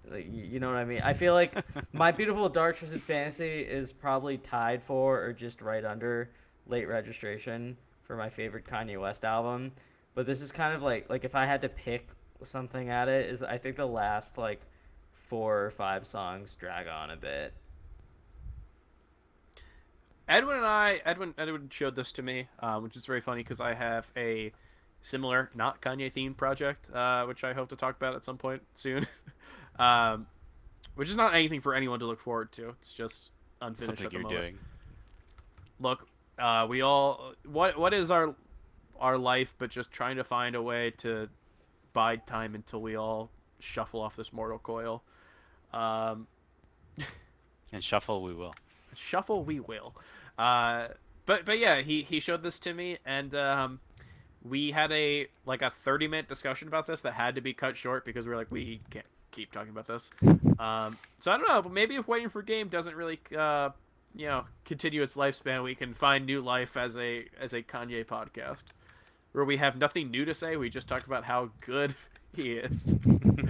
Like, you know what I mean? I feel like My Beautiful Dark Twisted Fantasy is probably tied for or just right under Late Registration for my favorite Kanye West album. But this is kind of like if I had to pick something at it, is I think the last like 4 or 5 songs drag on a bit. Edwin showed this to me, which is very funny because I have a similar not Kanye themed project, which I hope to talk about at some point soon. Which is not anything for anyone to look forward to. It's just unfinished Something at the you're moment. doing. Look, we all what is our life but just trying to find a way to bide time until we all shuffle off this mortal coil. Um, And shuffle we will. Shuffle we will. But yeah, he showed this to me, and we had a 30-minute discussion about this that had to be cut short because we were like, we can't keep talking about this. So I don't know, but maybe if Waiting for Game doesn't really continue its lifespan, we can find new life as a Kanye podcast where we have nothing new to say. We just talk about how good he is.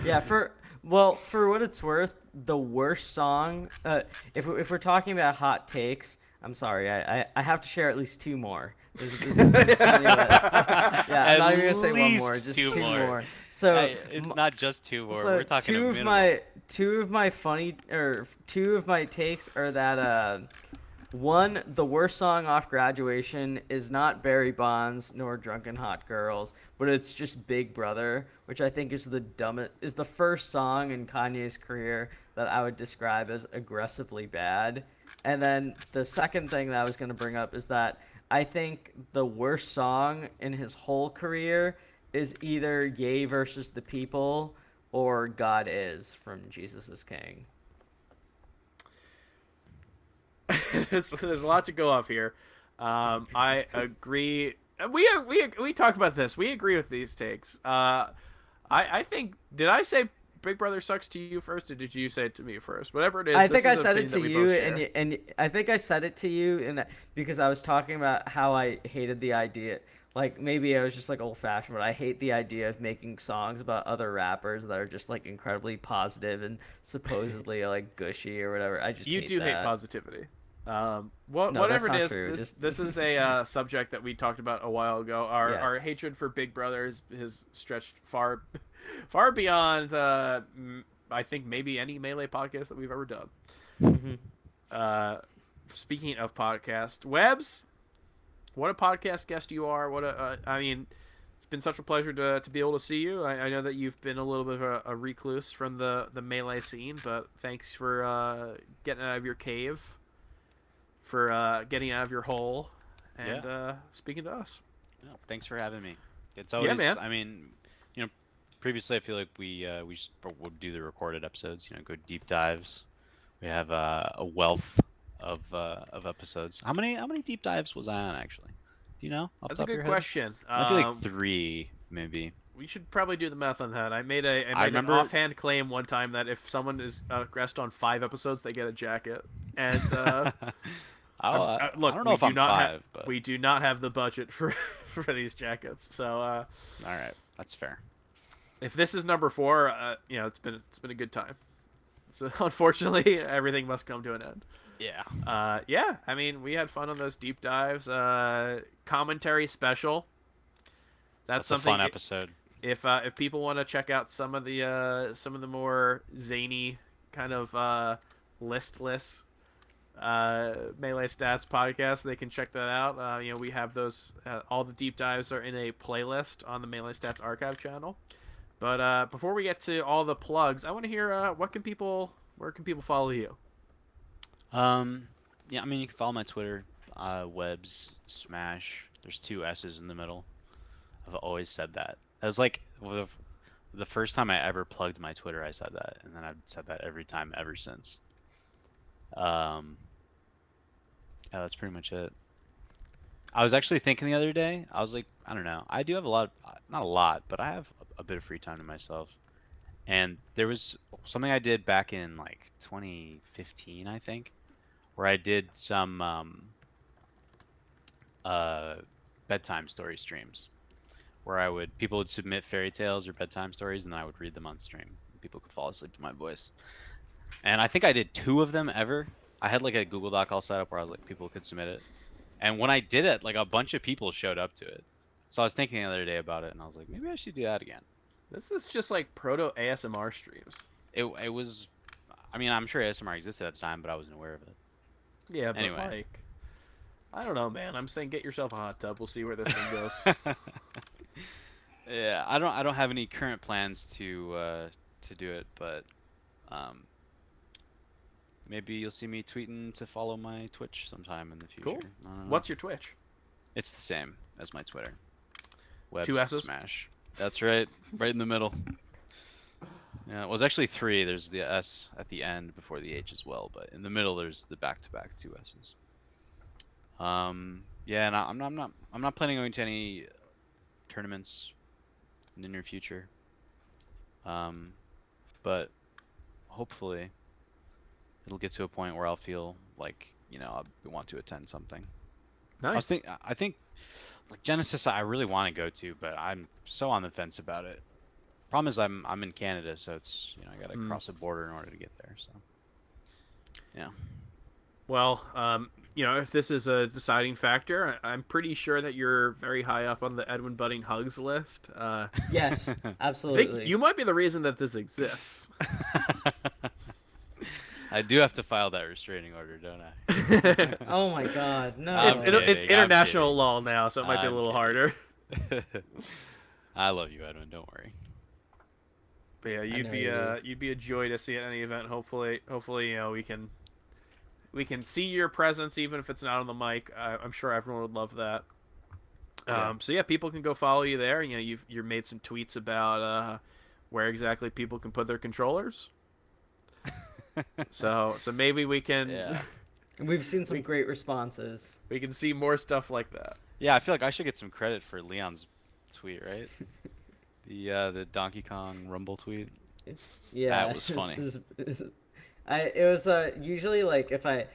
Yeah, for what it's worth, the worst song. If we're talking about hot takes, I'm sorry, I have to share at least two more. There's plenty of list. Yeah, I'm not even gonna say one more, just two more. So it's not just two more. so We're talking two a of minimum. two of my takes are that one, the worst song off Graduation is not Barry Bonds nor Drunken Hot Girls, but it's just Big Brother, which I think is the first song in Kanye's career that I would describe as aggressively bad. And then the second thing that I was going to bring up is that I think the worst song in his whole career is either Ye versus the People or God Is from Jesus is King. There's a lot to go off here. I agree. We talk about this. We agree with these takes. I think, did I say Big Brother sucks to you first, or did you say it to me first? Whatever it is. I think I is an said it opinion to that we both you, share. and I think I said it to you, and because I was talking about how I hated the idea. Like maybe I was just like old fashioned, but I hate the idea of making songs about other rappers that are just like incredibly positive and supposedly like gushy or whatever. I just hate hate that. positivity. No, Whatever that's it not is, true. this is a subject that we talked about a while ago. Our Yes. hatred for Big Brother has stretched far beyond. I think maybe any Melee podcast that we've ever done. Mhm. Speaking of podcast, Webbs, what a podcast guest you are. I mean, it's been such a pleasure to be able to see you. I know that you've been a little bit of a recluse from the Melee scene, but thanks for getting out of your cave, for getting out of your hole, and speaking to us. Yeah, thanks for having me. It's always, man. I mean, previously I feel like we would do the recorded episodes, go deep dives. We have a wealth of episodes. How many deep dives was I on actually? Do you know? Off That's the a top of good your head? question. Might be like 3 maybe. We should probably do the math on that. I made I an remember- offhand claim one time that if someone is guest on 5 episodes, they get a jacket. And look, look, I don't know we if do I'm not 5, but we do not have the budget for these jackets. So all right, that's fair. if this is number 4, it's been a good time. So unfortunately, everything must come to an end. Yeah. Yeah. I mean, we had fun on those deep dives. Commentary special. That's a something. fun episode. If people want to check out some of the more zany kind of listless Melee Stats podcast, they can check that out. We have those. All the deep dives are in a playlist on the Melee Stats archive channel. But before we get to all the plugs, I want to hear where can people follow you? Yeah, I mean you can follow my Twitter, Webs Smash. There's 2 S's in the middle. I've always said that. It was like the first time I ever plugged my Twitter, I said that, and then I've said that every time ever since. Yeah, that's pretty much it. I was actually thinking the other day, I was like, I don't know, I do have not a lot, but I have a bit of free time to myself. And there was something I did back in like 2015, I think, where I did some bedtime story streams, where people would submit fairy tales or bedtime stories, and then I would read them on stream. People could fall asleep to my voice. And I think I did 2 of them ever. I had like a Google Doc all set up where I was like, people could submit it. And when I did it, like a bunch of people showed up to it. So I was thinking the other day about it, and I was like, maybe I should do that again. This is just like proto ASMR streams. It was, I mean, I'm sure ASMR existed at the time, but I wasn't aware of it. Yeah, but Anyway. like, I don't know, man. I'm saying get yourself a hot tub. We'll see where this thing goes. Yeah, I don't have any current plans to do it, but maybe you'll see me tweeting to follow my Twitch sometime in the future. Cool. I don't know. What's your Twitch? It's the same as my Twitter. Web 2 S's? Smash. That's right. Right in the middle. Yeah, it was actually 3. There's the S at the end before the H as well, but in the middle there's the back-to-back 2 S's. Yeah, and I'm not planning on going to any tournaments in the near future. But hopefully it'll get to a point where I'll feel like, I want to attend something. Nice. I think like Genesis I really want to go to, but I'm so on the fence about it. Problem is I'm in Canada, so it's I gotta cross a border in order to get there. So yeah. Well, if this is a deciding factor, I'm pretty sure that you're very high up on the Edwin Budding Hugs list. Yes, I absolutely. think you might be the reason that this exists. I do have to file that restraining order, don't I? Oh my God, no. It's kidding, international I'm law now, so it might be a I'm little kidding. harder. I love you, Edwin. Don't worry. But yeah, you'd be a joy to see at any event. Hopefully, we can see your presence even if it's not on the mic. I'm sure everyone would love that. So yeah, people can go follow you there. You've made some tweets about where exactly people can put their controllers. so maybe we can. Yeah. We've seen some great responses. We can see more stuff like that. Yeah, I feel like I should get some credit for Leon's tweet, right? The Donkey Kong Rumble tweet. Yeah, that was funny. It was usually like if I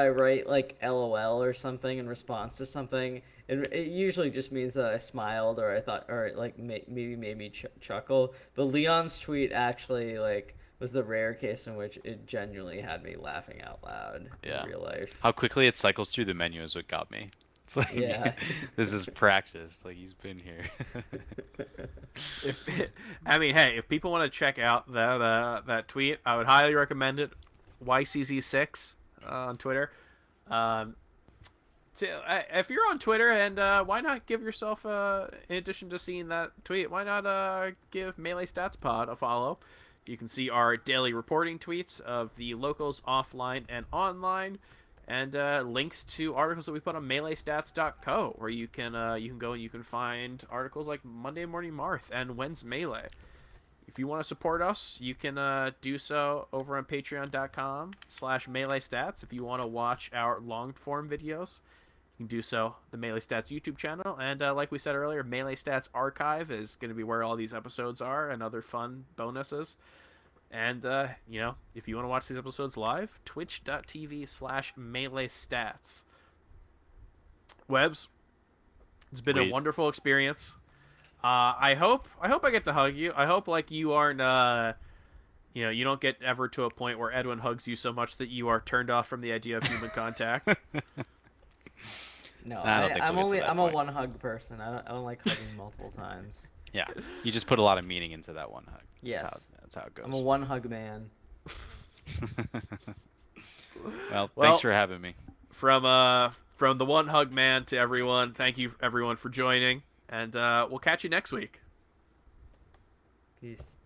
write like LOL or something in response to something, it usually just means that I smiled or I thought or it, like maybe made me chuckle. But Leon's tweet actually like was the rare case in which it genuinely had me laughing out loud in real life. How quickly it cycles through the menu is what got me. It's like, this is practice. Like, he's been here. If people want to check out that tweet, I would highly recommend it. YCZ6 on Twitter. If you're on Twitter, and why not give yourself, in addition to seeing that tweet, why not give Melee Stats Pod a follow? You can see our daily reporting tweets of the locals offline and online, and links to articles that we put on MeleeStats.co, where you can go and you can find articles like Monday Morning Marth and When's Melee. If you want to support us, you can do so over on patreon.com/MeleeStats. If you want to watch our long-form videos, you can do so the Melee Stats YouTube channel. And like we said earlier, Melee Stats Archive is going to be where all these episodes are and other fun bonuses. And, if you want to watch these episodes live, twitch.tv/MeleeStats. Webbs, it's been a wonderful experience. I hope I get to hug you. I hope like you aren't you don't get ever to a point where Edwin hugs you so much that you are turned off from the idea of human contact. No, I'm a one hug person. I don't like hugging multiple times. Yeah, you just put a lot of meaning into that one hug. Yes, that's how it goes. I'm a one hug man. Well, thanks for having me. From the one hug man to everyone, thank you everyone for joining, and we'll catch you next week. Peace.